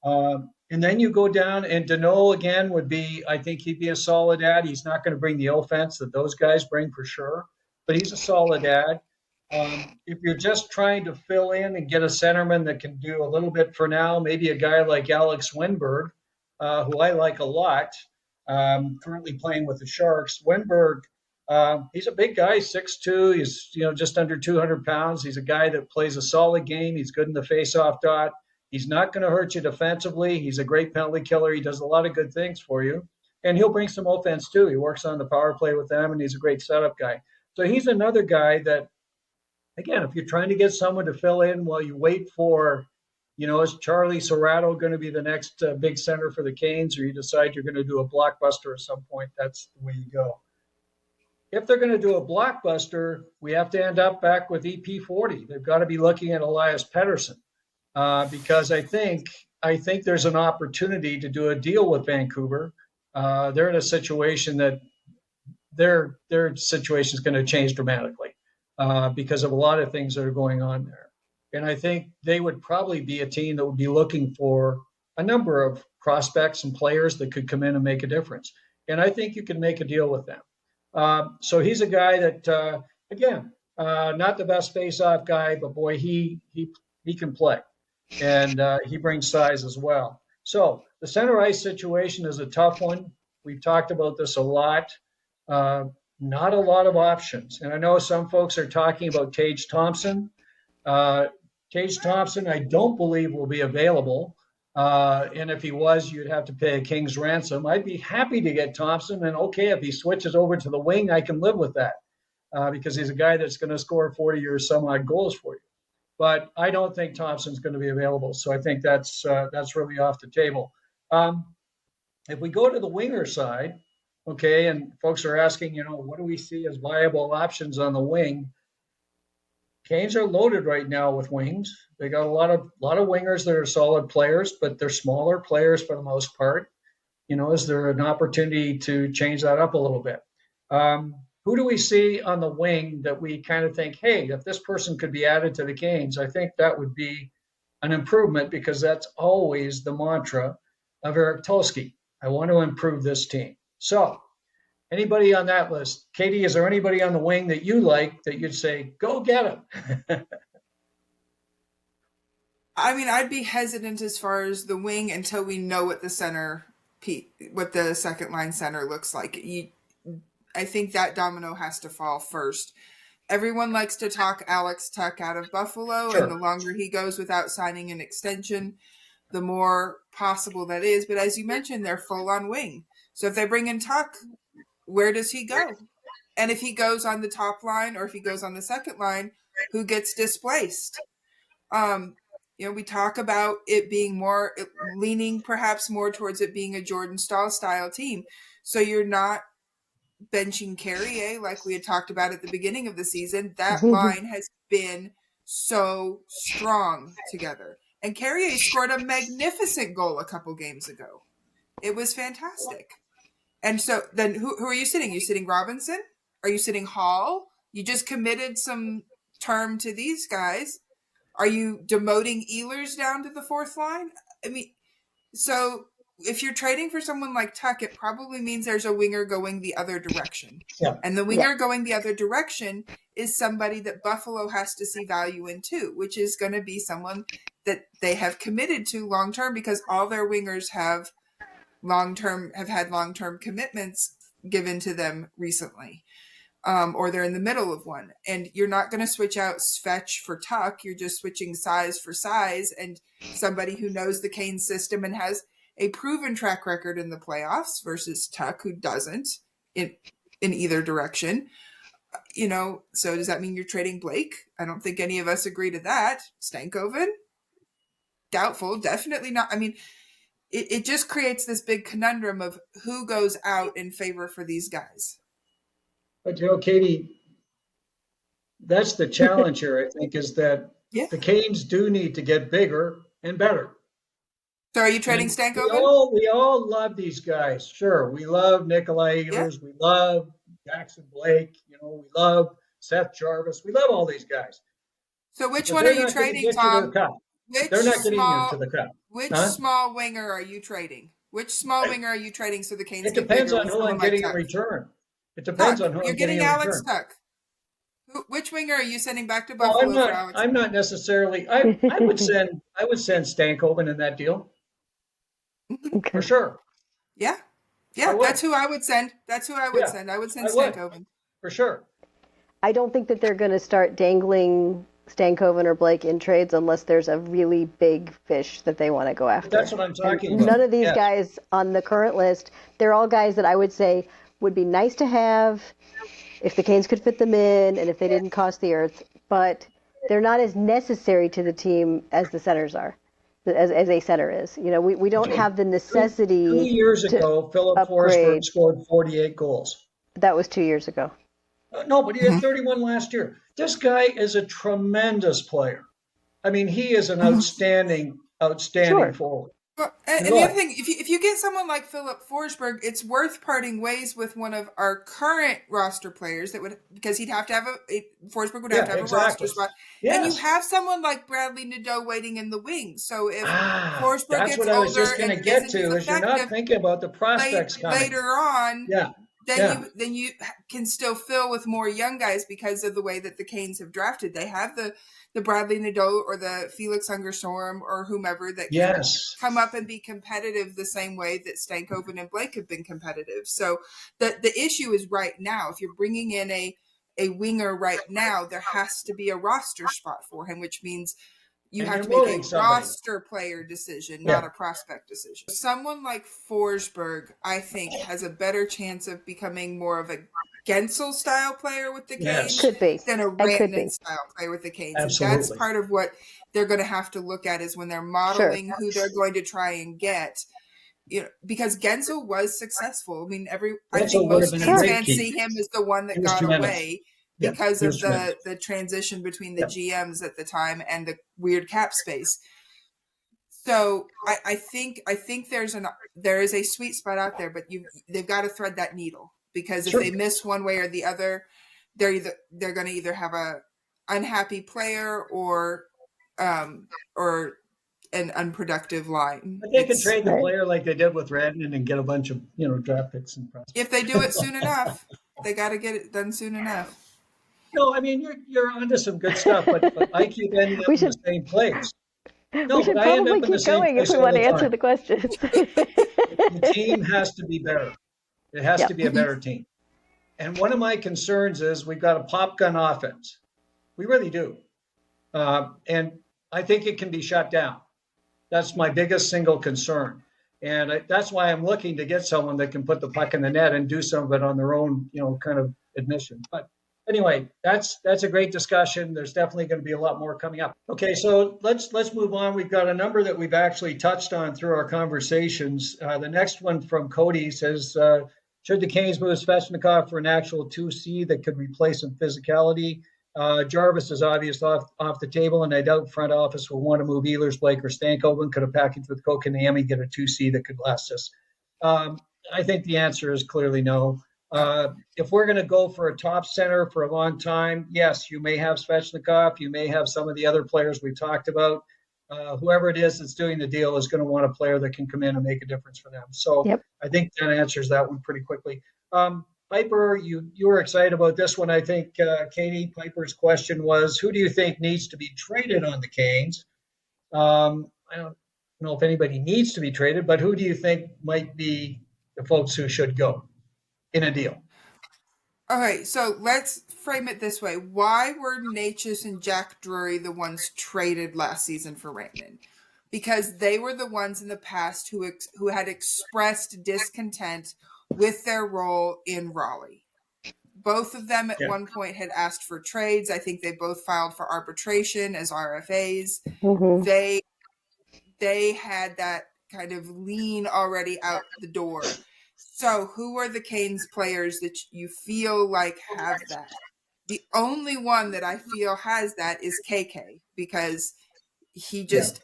And then you go down, and Danault again would be, I think he'd be a solid ad. He's not going to bring the offense that those guys bring for sure, but he's a solid ad. If you're just trying to fill in and get a centerman that can do a little bit for now, maybe a guy like Alex Wennberg, who I like a lot, currently playing with the Sharks. Wennberg, he's a big guy, 6'2". He's just under 200 pounds. He's a guy that plays a solid game. He's good in the faceoff dot. He's not going to hurt you defensively. He's a great penalty killer. He does a lot of good things for you. And he'll bring some offense too. He works on the power play with them, and he's a great setup guy. So he's another guy that, again, if you're trying to get someone to fill in while you wait for, is Charlie Serrato going to be the next big center for the Canes, or you decide you're going to do a blockbuster at some point, that's the way you go. If they're going to do a blockbuster, we have to end up back with EP40. They've got to be looking at Elias Pettersson. Because I think there's an opportunity to do a deal with Vancouver. They're in a situation that their situation is going to change dramatically because of a lot of things that are going on there. And I think they would probably be a team that would be looking for a number of prospects and players that could come in and make a difference. And I think you can make a deal with them. So he's a guy that, again, not the best face-off guy, but boy, he can play. And he brings size as well. So the center ice situation is a tough one. We've talked about this a lot. Not a lot of options. And I know some folks are talking about Tage Thompson. Tage Thompson, I don't believe will be available. And if he was, you'd have to pay a king's ransom. I'd be happy to get Thompson. And okay, if he switches over to the wing, I can live with that because he's a guy that's going to score 40 or some odd goals for you. But I don't think Thompson's going to be available. So I think that's really off the table. If we go to the winger side, okay, and folks are asking, what do we see as viable options on the wing? Canes are loaded right now with wings. They got a lot of wingers that are solid players, but they're smaller players for the most part. Is there an opportunity to change that up a little bit? Who do we see on the wing that we kind of think, hey, if this person could be added to the Canes, I think that would be an improvement because that's always the mantra of Eric Tulsky. I want to improve this team. So anybody on that list? Katie, is there anybody on the wing that you like that you'd say, go get him? I mean, I'd be hesitant as far as the wing until we know what the second line center looks like. I think that domino has to fall first. Everyone likes to talk Alex Tuch out of Buffalo, sure. And the longer he goes without signing an extension, the more possible that is. But as you mentioned, they're full on wing. So if they bring in Tuch, where does he go? And if he goes on the top line or if he goes on the second line, who gets displaced? We talk about it being leaning perhaps more towards it being a Jordan Staal style team. So you're not benching Kyrou like we had talked about at the beginning of the season. That line has been so strong together. And Kyrou scored a magnificent goal a couple games ago. It was fantastic. And so then who are you sitting? Are you sitting Robinson? Are you sitting Hall? You just committed some term to these guys. Are you demoting Ehlers down to the fourth line? I mean, so if you're trading for someone like Tuch, it probably means there's a winger going the other direction. Yeah. And the winger going the other direction is somebody that Buffalo has to see value in too, which is going to be someone that they have committed to long-term because all their wingers have had long-term commitments given to them recently. Or they're in the middle of one. And you're not going to switch out Svetch for Tuch. You're just switching size for size and somebody who knows the Canes system and has a proven track record in the playoffs versus Tuch, who doesn't in either direction. So does that mean you're trading Blake? I don't think any of us agree to that. Stankoven? Doubtful. Definitely not. I mean, it just creates this big conundrum of who goes out in favor for these guys. But, Katie, that's the challenge here, I think, is that the Canes do need to get bigger and better. So are you trading Stankoven? We all love these guys. Sure. We love Nikolai Ehlers. Yeah. We love Jackson Blake. We love Seth Jarvis. We love all these guys. So which one are you trading, Tom? They're not getting into the cup. Which Huh? small winger are you trading? Which small winger are you trading so the Canes It get depends bigger on with who I'm someone like getting in Tuch? return. It depends on who You're I'm getting getting in Alex return. Tuch. Which winger are you sending back to Well, Buffalo for Alex? I'm not necessarily. I would send Stankoven in that deal Okay. for sure. Yeah. I Yeah, would. that's who I would send. That's who I would Yeah, send. I would send I would. Stankoven. For sure. I don't think that they're going to start dangling Stankoven or Blake in trades unless there's a really big fish that they want to go after. But that's what I'm talking And about. none of these Yes. guys on the current list, they're all guys that I would say would be nice to have if the Canes could fit them in and if they didn't cost the earth, but they're not as necessary to the team as the centers are, as a center is. You know, we don't have the necessity 2 years to ago, Philip Forsberg upgrade. scored 48 goals. That was 2 years ago. No, but he had 31 last year. This guy is a tremendous player. I mean, he is an outstanding Sure. forward. Well, and the other thing, if you get someone like Philip Forsberg, it's worth parting ways with one of our current roster players that would, because he'd have to have Forsberg would have to have a roster spot. Yes. And you have someone like Bradley Nadeau waiting in the wings. So if Forsberg that's gets what I was older just going to and get isn't to, as is you're not thinking about the prospects coming later on, Yeah. then you can still fill with more young guys because of the way that the Canes have drafted. They have the Bradley Nadeau or the Felix Ungerstorm or whomever that can come up and be competitive the same way that Stankoven and Blake have been competitive. So the issue is right now, if you're bringing in a winger right now, there has to be a roster spot for him, which means you have to make a roster player decision, not a prospect decision. Someone like Forsberg, I think, has a better chance of becoming more of a Gensel-style player with the Canes than a Rantanen-style player with the Canes. Absolutely. And that's part of what they're going to have to look at is when they're modeling who they're going to try and get. You know, because Gensel was successful. I mean, I think most Canes fans see him as the one that got away because of the transition between the GMs at the time and the weird cap space. So I think there is a sweet spot out there, but they've got to thread that needle, because if they miss one way or the other, they're going to either have a unhappy player or an unproductive line. But they could trade the player like they did with Rantanen and get a bunch of draft picks and prospects. If they do it soon enough, they got to get it done soon enough. No, I mean you're onto some good stuff, but I keep ending up in the same place. No, we should probably keep going if we want to answer the questions. The team has to be better. It has to be a better team. And one of my concerns is we've got a pop gun offense. We really do. And I think it can be shut down. That's my biggest single concern. And that's why I'm looking to get someone that can put the puck in the net and do some of it on their own, kind of admission. But anyway, that's a great discussion. There's definitely going to be a lot more coming up. Okay, so let's move on. We've got a number that we've actually touched on through our conversations. The next one from Cody says, should the Canes move Svechnikov for an actual 2C that could replace some physicality? Jarvis is obviously off the table, and I doubt front office will want to move Ehlers, Blake, or Stankoven. Could have packaged with Kotkaniemi, get a 2C that could last us. I think the answer is clearly no. If we're going to go for a top center for a long time, yes, you may have Svechnikov. You may have some of the other players we talked about. Whoever it is that's doing the deal is going to want a player that can come in and make a difference for them. So I think that answers that one pretty quickly. Piper, you were excited about this one. I think, Katie, Piper's question was, who do you think needs to be traded on the Canes? I don't know if anybody needs to be traded, but who do you think might be the folks who should go in a deal? Okay, so let's frame it this way. Why were Necas and Jack Drury the ones traded last season for Rantanen? Because they were the ones in the past who had expressed discontent with their role in Raleigh. Both of them at one point had asked for trades. I think they both filed for arbitration as RFAs. Mm-hmm. They had that kind of lean already out the door. So who are the Canes players that you feel like have that? The only one that I feel has that is KK, because he just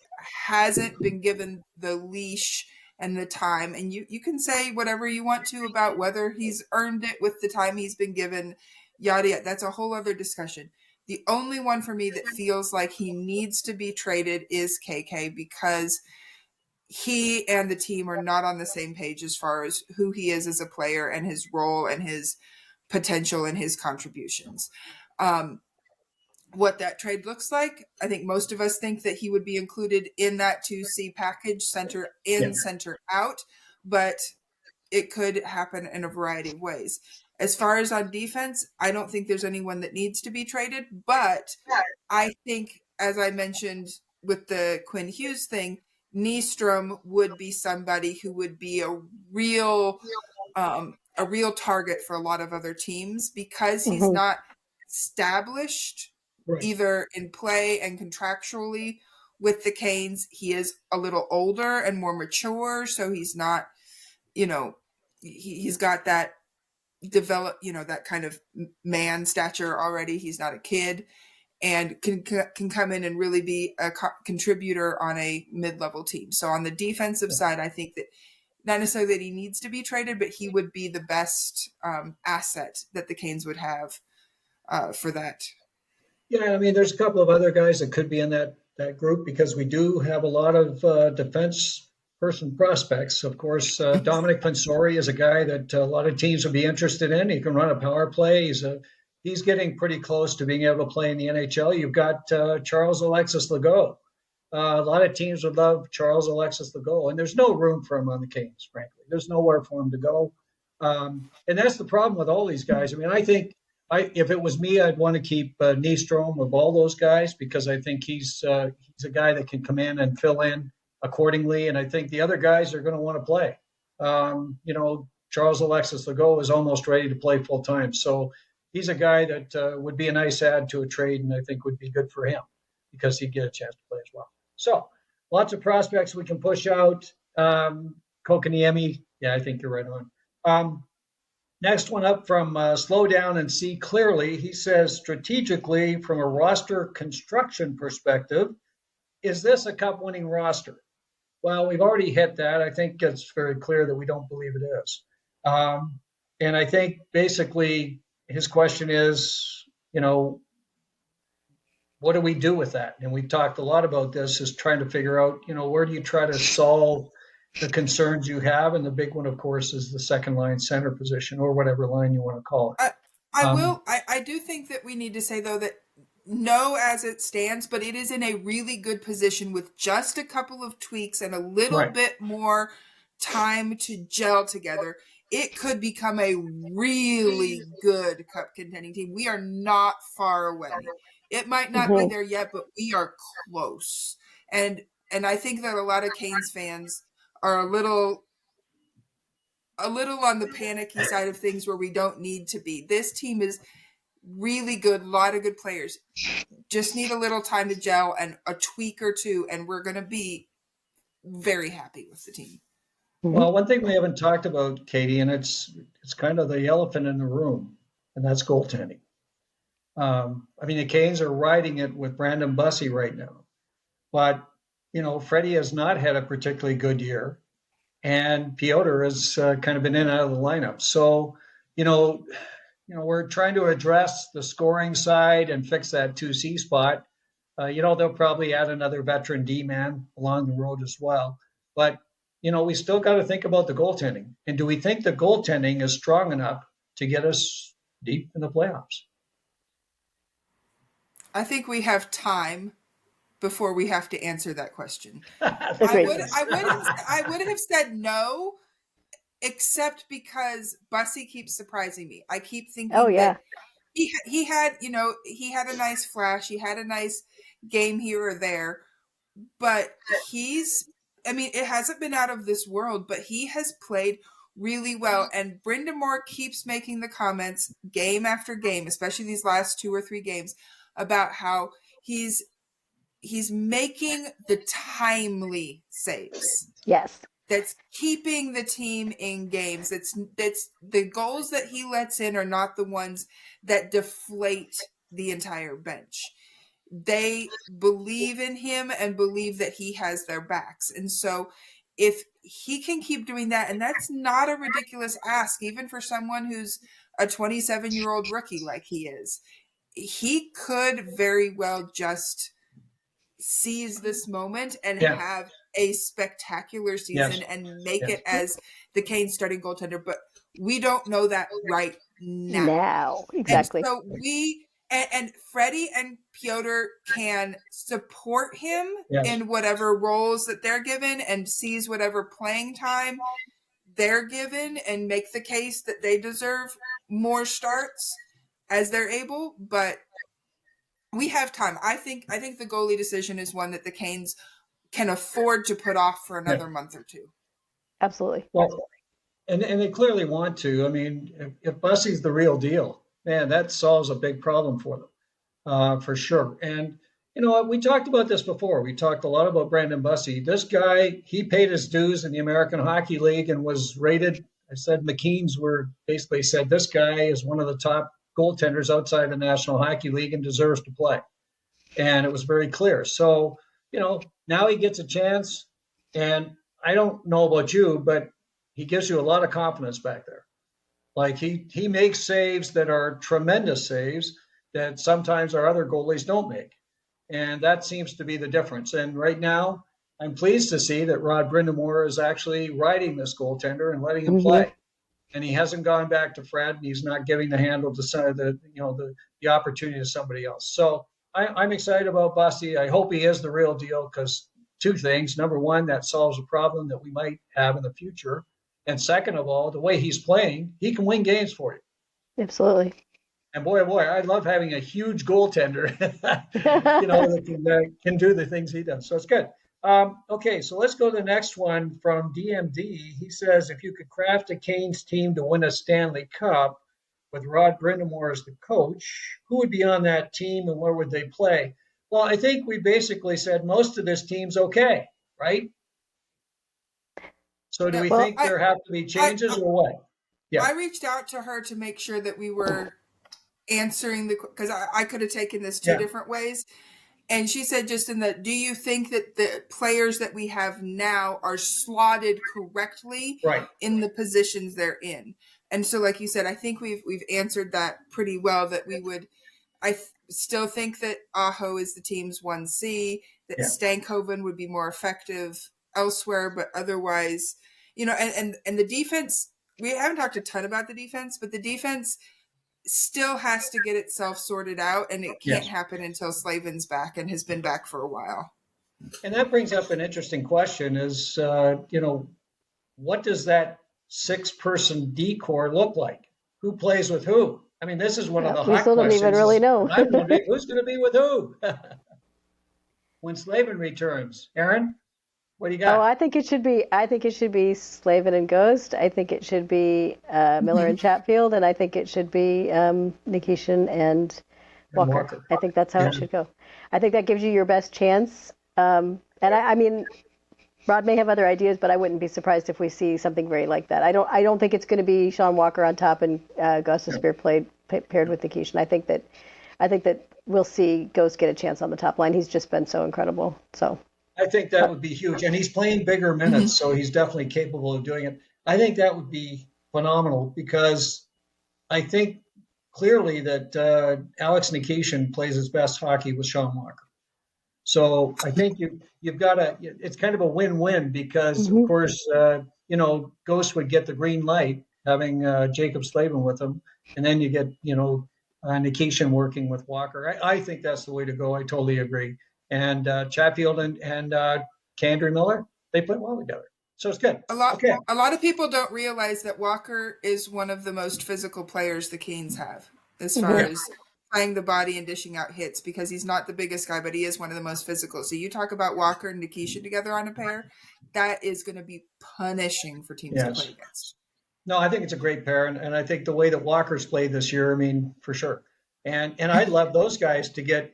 hasn't been given the leash and the time. And you can say whatever you want to about whether he's earned it with the time he's been given, yada, yada. That's a whole other discussion. The only one for me that feels like he needs to be traded is KK, because he and the team are not on the same page as far as who he is as a player and his role and his potential and his contributions. What that trade looks like, I think most of us think that he would be included in that 2C package, center in, center out, but it could happen in a variety of ways. As far as on defense, I don't think there's anyone that needs to be traded, but I think, as I mentioned with the Quinn Hughes thing, Nystrom would be somebody who would be a real target for a lot of other teams, because he's not established either in play and contractually with the Canes. He is a little older and more mature, so he's not, he's got that that kind of man stature already. He's not a kid, and can come in and really be a contributor on a mid-level team. So on the defensive side, I think that not necessarily that he needs to be traded, but he would be the best asset that the Canes would have for that. Yeah, I mean, there's a couple of other guys that could be in that group, because we do have a lot of defense person prospects. Of course, Dominic Pansori is a guy that a lot of teams would be interested in. He can run a power play. He's getting pretty close to being able to play in the NHL. You've got Charles Alexis Legault. A lot of teams would love Charles Alexis Legault, and there's no room for him on the Canes, frankly. There's nowhere for him to go. And that's the problem with all these guys. I mean, I think if it was me, I'd want to keep Nystrom of all those guys, because I think he's a guy that can come in and fill in accordingly. And I think the other guys are going to want to play. Charles Alexis Legault is almost ready to play full time. So he's a guy that would be a nice add to a trade, and I think would be good for him, because he'd get a chance to play as well. So lots of prospects we can push out. Kokaniemi, yeah, I think you're right on. Next one up from Slow Down and See Clearly. He says, strategically, from a roster construction perspective, is this a cup-winning roster? Well, we've already hit that. I think it's very clear that we don't believe it is. And I think basically his question is, what do we do with that? And we've talked a lot about this, is trying to figure out, where do you try to solve the concerns you have? And the big one, of course, is the second line center position, or whatever line you want to call it. I do think that we need to say, though, that no, as it stands, but it is in a really good position with just a couple of tweaks and a little bit more time to gel together. It could become a really good cup contending team. We are not far away. It might not be there yet, but we are close. And I think that a lot of Canes fans are a little on the panicky side of things, where we don't need to be. This team is really good, a lot of good players. Just need a little time to gel and a tweak or two, and we're going to be very happy with the team. Well, one thing we haven't talked about, Katie, and it's kind of the elephant in the room, and that's goaltending. The Canes are riding it with Brandon Bussi right now. But, Freddie has not had a particularly good year, and Piotr has kind of been in and out of the lineup. So, we're trying to address the scoring side and fix that 2C spot. They'll probably add another veteran D-man along the road as well. But, we still got to think about the goaltending. And do we think the goaltending is strong enough to get us deep in the playoffs? I think we have time before we have to answer that question. I would have said no, except because Bussi keeps surprising me. I keep thinking that he had a nice flash, he had a nice game here or there, but it hasn't been out of this world, but he has played really well. And Brind'Amour keeps making the comments game after game, especially these last 2 or 3 games, about how he's making the timely saves. Yes. That's keeping the team in games. That's the goals that he lets in are not the ones that deflate the entire bench. They believe in him and believe that he has their backs. And so if he can keep doing that, and that's not a ridiculous ask, even for someone who's a 27-year-old rookie like he is, he could very well just seize this moment and Yeah. have a spectacular season and make it as the Canes starting goaltender. But we don't know that right now. Exactly. And so and Freddie and Piotr can support him in whatever roles that they're given and seize whatever playing time they're given and make the case that they deserve more starts as they're able. But we have time. I think the goalie decision is one that the Canes can afford to put off for another month or two. Absolutely. Well, and they clearly want to. I mean, if Bussi's the real deal, man, that solves a big problem for them, for sure. And you know what? We talked about this before. We talked a lot about Brandon Bussi. This guy, he paid his dues in the American Hockey League and was rated. I said McKean's were basically said this guy is one of the top goaltenders outside the National Hockey League and deserves to play. And it was very clear. So, you know, now he gets a chance. And I don't know about you, but he gives you a lot of confidence back there. Like he makes saves that are tremendous saves that sometimes our other goalies don't make. And that seems to be the difference. And right now, I'm pleased to see that Rod Brind'Amour is actually riding this goaltender and letting him play. And he hasn't gone back to Fred, and he's not giving the handle to the opportunity to somebody else. So I'm excited about Bussi. I hope he is the real deal because two things. Number one, that solves a problem that we might have in the future. And second of all, the way he's playing, he can win games for you. Absolutely. And boy, I love having a huge goaltender, that can do the things he does. So it's good. Okay, so let's go to the next one from DMD. He says, if you could craft a Canes team to win a Stanley Cup with Rod Brind'Amour as the coach, who would be on that team and where would they play? Well, I think we basically said most of this team's okay, right? So do we think there have to be changes or what? Yeah. I reached out to her to make sure that we were answering because I could have taken this two different ways. And she said do you think that the players that we have now are slotted correctly in the positions they're in? And so, like you said, I think we've answered that pretty well, that we would, still think that Aho is the team's 1C, that Stankoven would be more effective elsewhere, but otherwise, and the defense, we haven't talked a ton about the defense, but the defense still has to get itself sorted out, and it can't happen until Slavin's back and has been back for a while. And that brings up an interesting question is, what does that 6-person D-core look like? Who plays with who? I mean, this is one of the hot questions. We still don't even really know. Who's going to be with who? When Slavin returns. Erin, what do you got? Oh, I think it should be Slavin and Ghost. I think it should be Miller and Chatfield, and I think it should be Nikishin and Walker. I think that's how it should go. I think that gives you your best chance. And I mean, Rod may have other ideas, but I wouldn't be surprised if we see something very like that. I don't think it's going to be Sean Walker on top and Gostisbehere paired with Nikishin. I think that we'll see Ghost get a chance on the top line. He's just been so incredible. So I think that would be huge. And he's playing bigger minutes, so he's definitely capable of doing it. I think that would be phenomenal because I think clearly that Alex Nikishin plays his best hockey with Sean Walker. So I think you've got it's kind of a win-win because, of course, Ghost would get the green light having Jacob Slavin with him. And then you get, Nikishin working with Walker. I think that's the way to go. I totally agree. And Chatfield and Kadri Miller, they play well together. So it's good. A lot of people don't realize that Walker is one of the most physical players the Canes have as far as playing the body and dishing out hits, because he's not the biggest guy, but he is one of the most physical. So you talk about Walker and Nikishin together on a pair, that is going to be punishing for teams to play against. No, I think it's a great pair. And I think the way that Walker's played this year, I mean, for sure. And I'd love those guys to get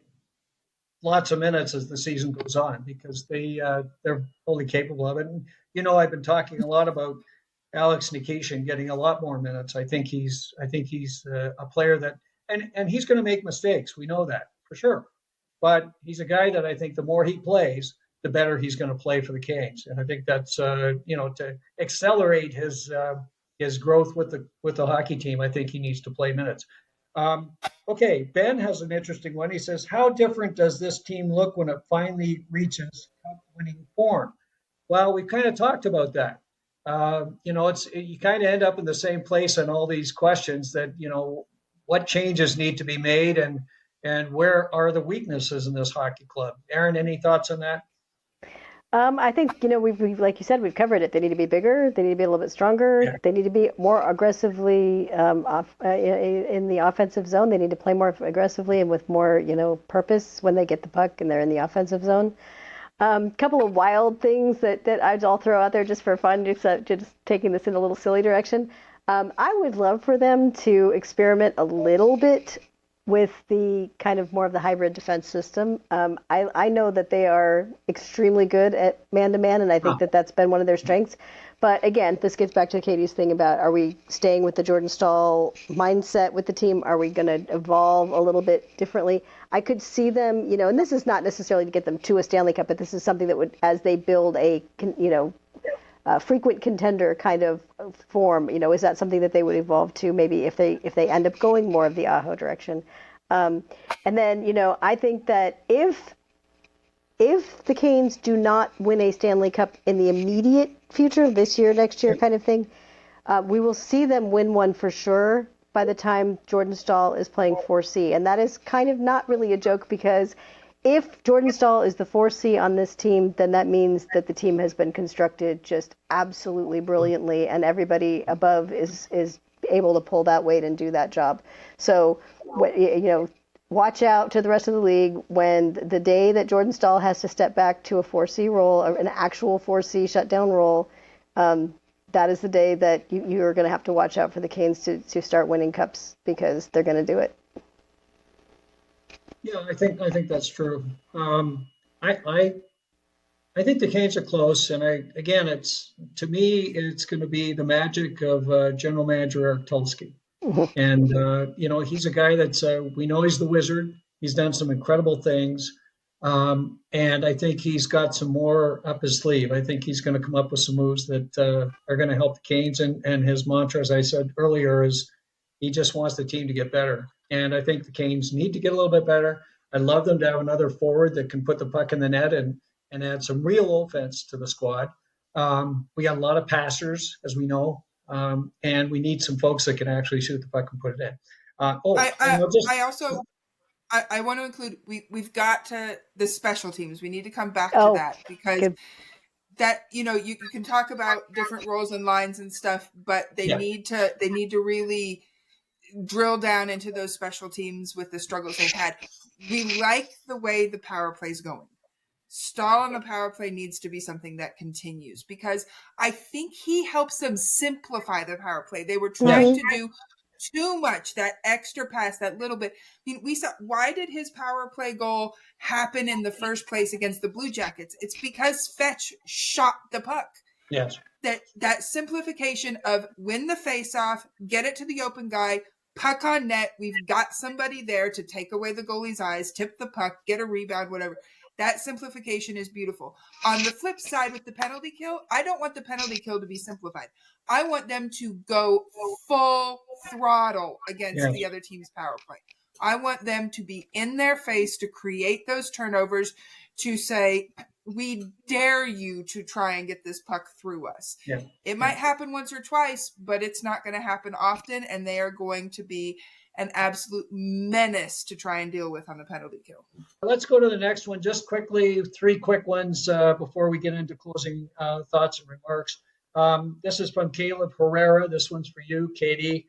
lots of minutes as the season goes on because they're fully capable of it. And, I've been talking a lot about Alex Nikishin getting a lot more minutes. I think he's a player that, and he's going to make mistakes. We know that for sure. But he's a guy that I think the more he plays, the better he's going to play for the Canes. And I think that's, to accelerate his growth with the hockey team, I think he needs to play minutes. Okay, Ben has an interesting one. He says, how different does this team look when it finally reaches cup winning form? Well, we kind of talked about that. It's you kind of end up in the same place on all these questions that, what changes need to be made and where are the weaknesses in this hockey club? Erin, any thoughts on that? I think, we've, like you said, we've covered it. They need to be bigger. They need to be a little bit stronger. Yeah. They need to be more aggressively in the offensive zone. They need to play more aggressively and with more, purpose when they get the puck and they're in the offensive zone. Couple of wild things that I'll throw out there just for fun, just taking this in a little silly direction. I would love for them to experiment a little bit with the kind of more of the hybrid defense system. I know that they are extremely good at man-to-man, and I think that that's been one of their strengths. But again, this gets back to Katie's thing about, are we staying with the Jordan Staal mindset with the team? Are we going to evolve a little bit differently? I could see them, and this is not necessarily to get them to a Stanley Cup, but this is something that would, as they build a frequent contender kind of form, is that something that they would evolve to maybe if they end up going more of the Aho direction? And then, I think that if the Canes do not win a Stanley Cup in the immediate future, this year, next year kind of thing, we will see them win one for sure by the time Jordan Staal is playing 4C. And that is kind of not really a joke, because if Jordan Staal is the 4C on this team, then that means that the team has been constructed just absolutely brilliantly, and everybody above is able to pull that weight and do that job. So, watch out to the rest of the league when the day that Jordan Staal has to step back to a 4C role, or an actual 4C shutdown role. That is the day that you are going to have to watch out for the Canes to start winning cups, because they're going to do it. Yeah, I think that's true. I think the Canes are close, and it's going to be the magic of General Manager Eric Tulsky. And he's a guy that's we know he's the wizard. He's done some incredible things, and I think he's got some more up his sleeve. I think he's going to come up with some moves that are going to help the Canes. And his mantra, as I said earlier, is he just wants the team to get better. And I think the Canes need to get a little bit better. I'd love them to have another forward that can put the puck in the net and add some real offense to the squad. We got a lot of passers, as we know, and we need some folks that can actually shoot the puck and put it in. I want to include, we've got to the special teams. We need to come back to that, because good. That, you can talk about different roles and lines and stuff, but they need to really drill down into those special teams with the struggles they've had. We like the way the power play is going. Staal on the power play needs to be something that continues, because I think he helps them simplify the power play. They were trying to do too much, that extra pass, that little bit. I mean, we saw, why did his power play goal happen in the first place against the Blue Jackets? It's because Fetch shot the puck. Yes. That simplification of win the faceoff, get it to the open guy, puck on net. We've got somebody there to take away the goalie's eyes, tip the puck, get a rebound, whatever. That simplification is beautiful. On the flip side, with the penalty kill, I don't want the penalty kill to be simplified. I want them to go full throttle against the other team's power play. I want them to be in their face, to create those turnovers, to say, we dare you to try and get this puck through us. Yeah. It might happen once or twice, but it's not going to happen often, and they are going to be an absolute menace to try and deal with on the penalty kill. Let's go to the next one. Just quickly, 3 quick ones before we get into closing thoughts and remarks. This is from Caleb Herrera. This one's for you, Katie.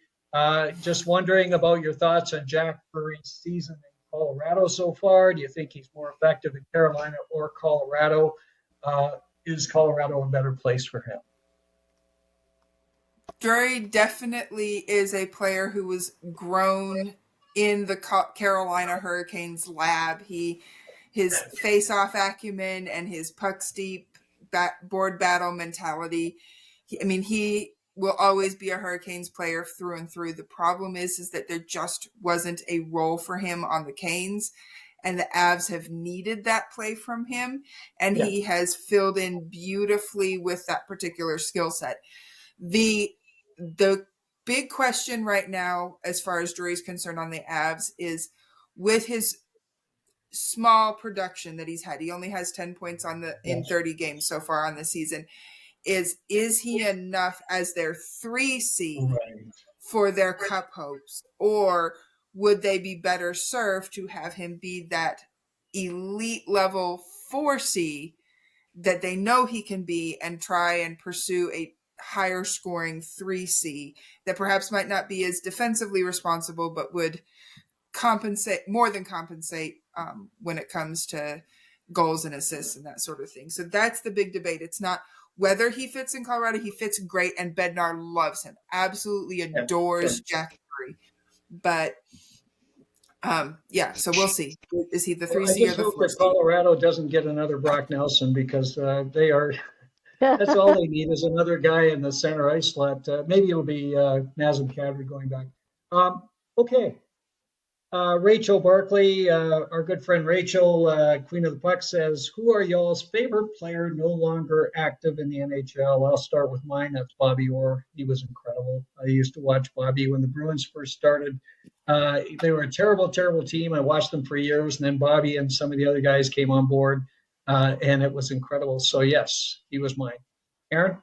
Just wondering about your thoughts on Jack Drury's season in Colorado so far. Do you think he's more effective in Carolina or Colorado? Is Colorado a better place for him? Drury definitely is a player who was grown in the Carolina Hurricanes lab. His face-off acumen and his pucks deep board battle mentality. He will always be a Hurricanes player through and through. The problem is that there just wasn't a role for him on the Canes, and the Avs have needed that play from him, and he has filled in beautifully with that particular skill set. The big question right now, as far as Drury's concerned on the Avs, is with his small production that he's had. He only has 10 points in 30 games so far on the season. Is he enough as their 3C for their cup hopes, or would they be better served to have him be that elite level 4C that they know he can be, and try and pursue a higher scoring 3C that perhaps might not be as defensively responsible, but would more than compensate when it comes to goals and assists and that sort of thing. So that's the big debate. It's not whether he fits in Colorado. He fits great, and Bednar loves him, absolutely adores Jack Drury. But so we'll see. Is he the 3C or the 4C? I just hope that Colorado doesn't get another Brock Nelson, because they are. That's all they need is another guy in the center ice slot. Maybe it'll be Nazem Kadri going back. Okay. Rachel Barkley, our good friend Rachel, Queen of the Puck, says, who are y'all's favorite player no longer active in the NHL? I'll start with mine. That's Bobby Orr. He was incredible. I used to watch Bobby when the Bruins first started. They were a terrible, terrible team. I watched them for years, and then Bobby and some of the other guys came on board, and it was incredible. So, yes, he was mine. Erin?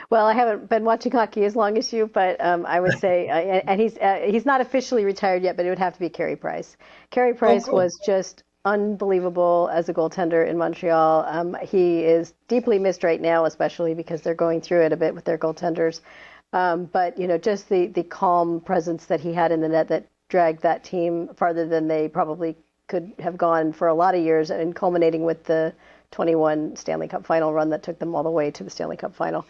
Well, I haven't been watching hockey as long as you, but I would say, and he's not officially retired yet, but it would have to be Carey Price. Carey Price was just unbelievable as a goaltender in Montreal. He is deeply missed right now, especially because they're going through it a bit with their goaltenders. But, just the calm presence that he had in the net that dragged that team farther than they probably could have gone for a lot of years, and culminating with the 21 Stanley Cup final run that took them all the way to the Stanley Cup final.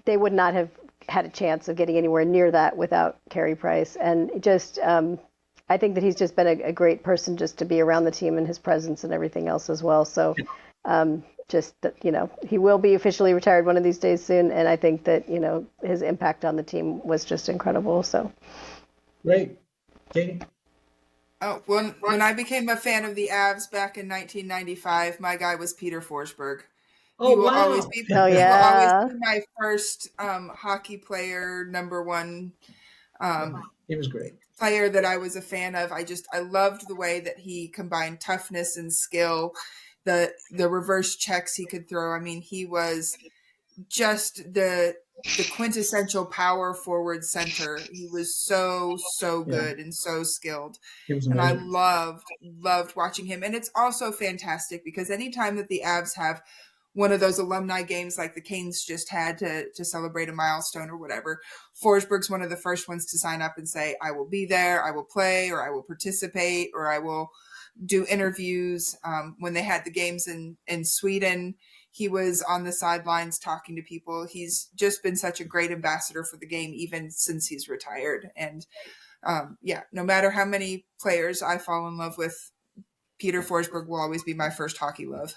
They would not have had a chance of getting anywhere near that without Carey Price. And just, I think that he's just been a great person just to be around the team, and his presence and everything else as well. So just that, he will be officially retired one of these days soon. And I think that, his impact on the team was just incredible. So. Great. Katie? Oh, when I became a fan of the Avs back in 1995, my guy was Peter Forsberg. He will always be my first hockey player, number one. He was great. Player that I was a fan of. I loved the way that he combined toughness and skill, the reverse checks he could throw. I mean, he was just the quintessential power forward center. He was so good and so skilled. And I loved watching him. And it's also fantastic because anytime that the Avs have one of those alumni games like the Canes just had to celebrate a milestone or whatever, Forsberg's one of the first ones to sign up and say, I will be there, I will play, or I will participate, or I will do interviews. When they had the games in Sweden, he was on the sidelines talking to people. He's just been such a great ambassador for the game, even since he's retired. And no matter how many players I fall in love with, Peter Forsberg will always be my first hockey love.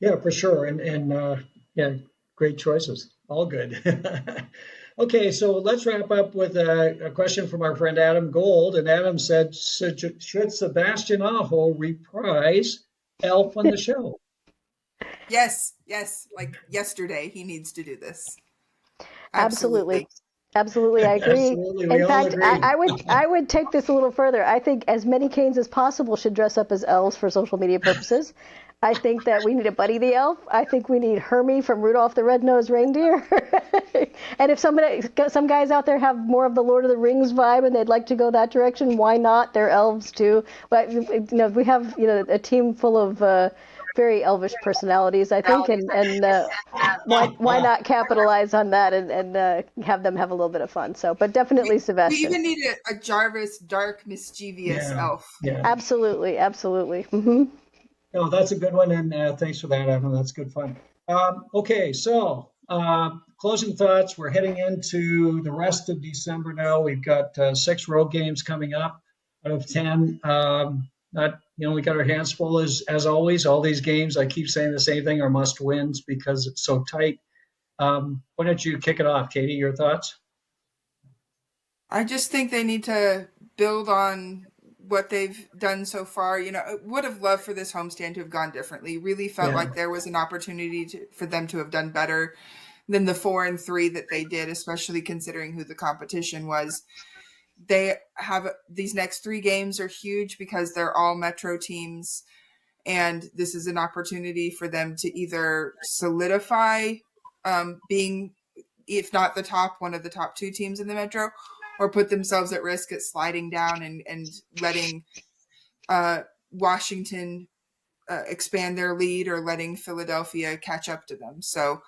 Yeah, for sure. And great choices. All good. Okay, so let's wrap up with a question from our friend Adam Gold. And Adam said, should Sebastian Aho reprise Elf on the Show? Yes. Like yesterday, he needs to do this. Absolutely, I agree. In fact, I would take this a little further. I think as many Canes as possible should dress up as elves for social media purposes. I think that we need a Buddy the Elf. I think we need Hermie from Rudolph the Red-Nosed Reindeer. And if some guys out there have more of the Lord of the Rings vibe and they'd like to go that direction, why not? They're elves too. But we have a team full of very elvish personalities, I think, and why not capitalize on that and have them have a little bit of fun? So, but definitely Sebastian. We even need a Jarvis, dark, mischievous elf. Yeah. Absolutely. Mm-hmm. No, that's a good one, and thanks for that, Adam. That's good fun. Okay, so closing thoughts. We're heading into the rest of December now. We've got 6 road games coming up out of 10. We got our hands full as always. All these games, I keep saying the same thing, are must wins because it's so tight. Why don't you kick it off, Katie? Your thoughts? I just think they need to build on what they've done so far. I would have loved for this homestand to have gone differently. Really felt like there was an opportunity for them to have done better than the 4-3 that they did, especially considering who the competition was. They have these next 3 games are huge because they're all Metro teams. And this is an opportunity for them to either solidify being, if not the top, one of the top 2 teams in the Metro, or put themselves at risk at sliding down and letting Washington expand their lead, or letting Philadelphia catch up to them. So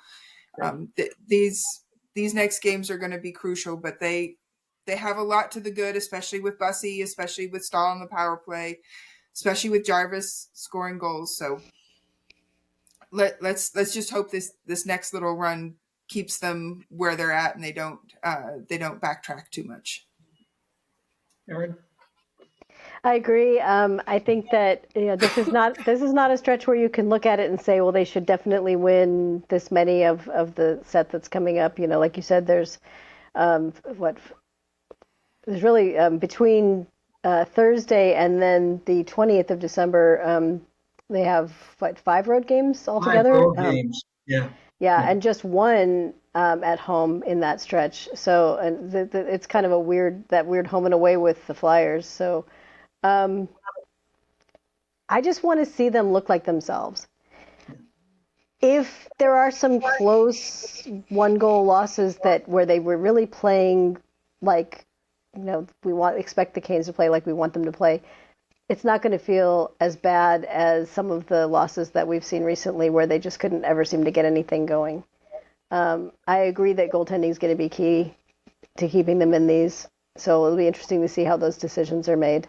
these next games are going to be crucial, but they have a lot to the good, especially with Bussi, especially with Stahl on the power play, especially with Jarvis scoring goals. So let's just hope this next little run keeps them where they're at, and they don't backtrack too much. Erin? I agree. I think that this is not a stretch where you can look at it and say, well, they should definitely win this many of the set that's coming up. Like you said, there's really between Thursday and then the 20th of December, they have 5 road games altogether. 5 road games. Yeah, and just one at home in that stretch. So, and it's kind of that weird home and away with the Flyers. So, I just want to see them look like themselves. If there are some close 1-goal losses where they were really playing like, expect the Canes to play like we want them to play, it's not going to feel as bad as some of the losses that we've seen recently where they just couldn't ever seem to get anything going. I agree that goaltending is going to be key to keeping them in these. So it'll be interesting to see how those decisions are made.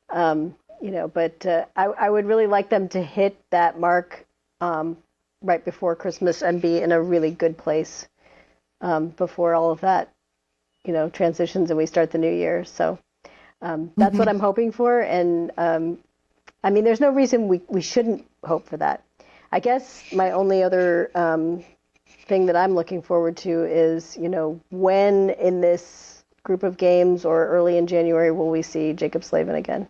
But I would really like them to hit that mark right before Christmas and be in a really good place before all of that, transitions and we start the new year. So that's what I'm hoping for. And there's no reason we shouldn't hope for that. I guess my only other thing that I'm looking forward to is, when in this group of games or early in January will we see Jacob Slavin again?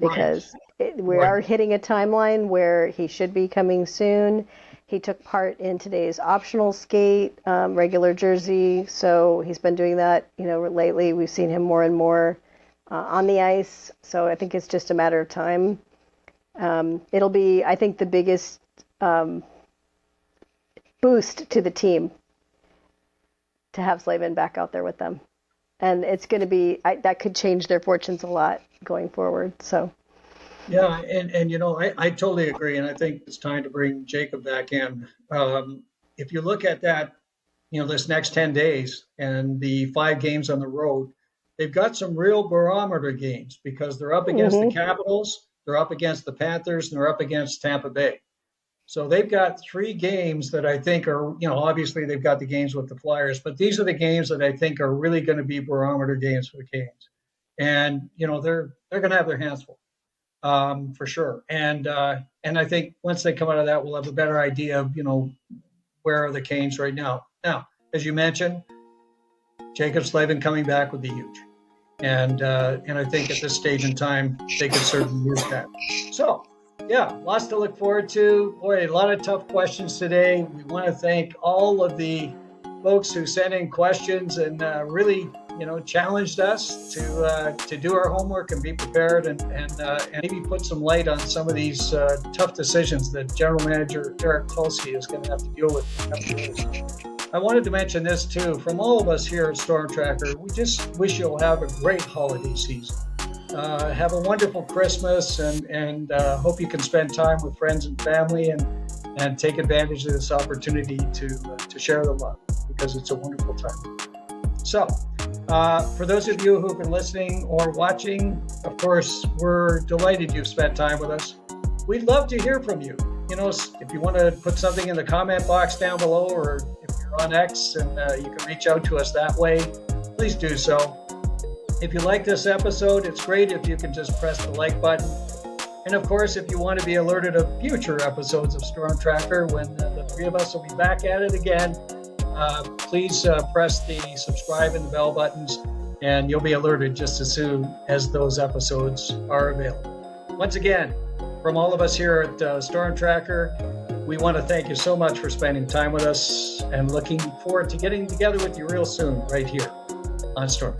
Because we are hitting a timeline where he should be coming soon. He took part in today's optional skate, regular jersey. So he's been doing that, lately. We've seen him more and more on the ice. So I think it's just a matter of time. It'll be, I think, the biggest boost to the team to have Slavin back out there with them. And it's going to be, that could change their fortunes a lot going forward. So. Yeah, and I totally agree, and I think it's time to bring Jacob back in. If you look at that, this next 10 days and the 5 games on the road, they've got some real barometer games because they're up against the Capitals, they're up against the Panthers, and they're up against Tampa Bay. So they've got 3 games that I think are, obviously they've got the games with the Flyers, but these are the games that I think are really going to be barometer games for the Canes. And, they're going to have their hands full. For sure. And I think once they come out of that, we'll have a better idea of, where are the Canes right now. Now, as you mentioned, Jacob Slavin coming back would be huge. And I think at this stage in time, they could certainly use that. So, yeah, lots to look forward to. Boy, a lot of tough questions today. We want to thank all of the folks who sent in questions and really challenged us to do our homework and be prepared and maybe put some light on some of these tough decisions that General Manager Eric Tulsky is going to have to deal with. I wanted to mention this too. From all of us here at Storm Tracker, we just wish you'll have a great holiday season. Have a wonderful Christmas and hope you can spend time with friends and family and take advantage of this opportunity to share the love because it's a wonderful time. So, for those of you who've been listening or watching, of course, we're delighted you've spent time with us. We'd love to hear from you. If you want to put something in the comment box down below, or if you're on X and you can reach out to us that way, please do so. If you like this episode, it's great if you can just press the like button. And of course, if you want to be alerted of future episodes of Storm Tracker when the 3 of us will be back at it again, please press the subscribe and the bell buttons, and you'll be alerted just as soon as those episodes are available. Once again, from all of us here at Storm Tracker, we want to thank you so much for spending time with us and looking forward to getting together with you real soon right here on Storm.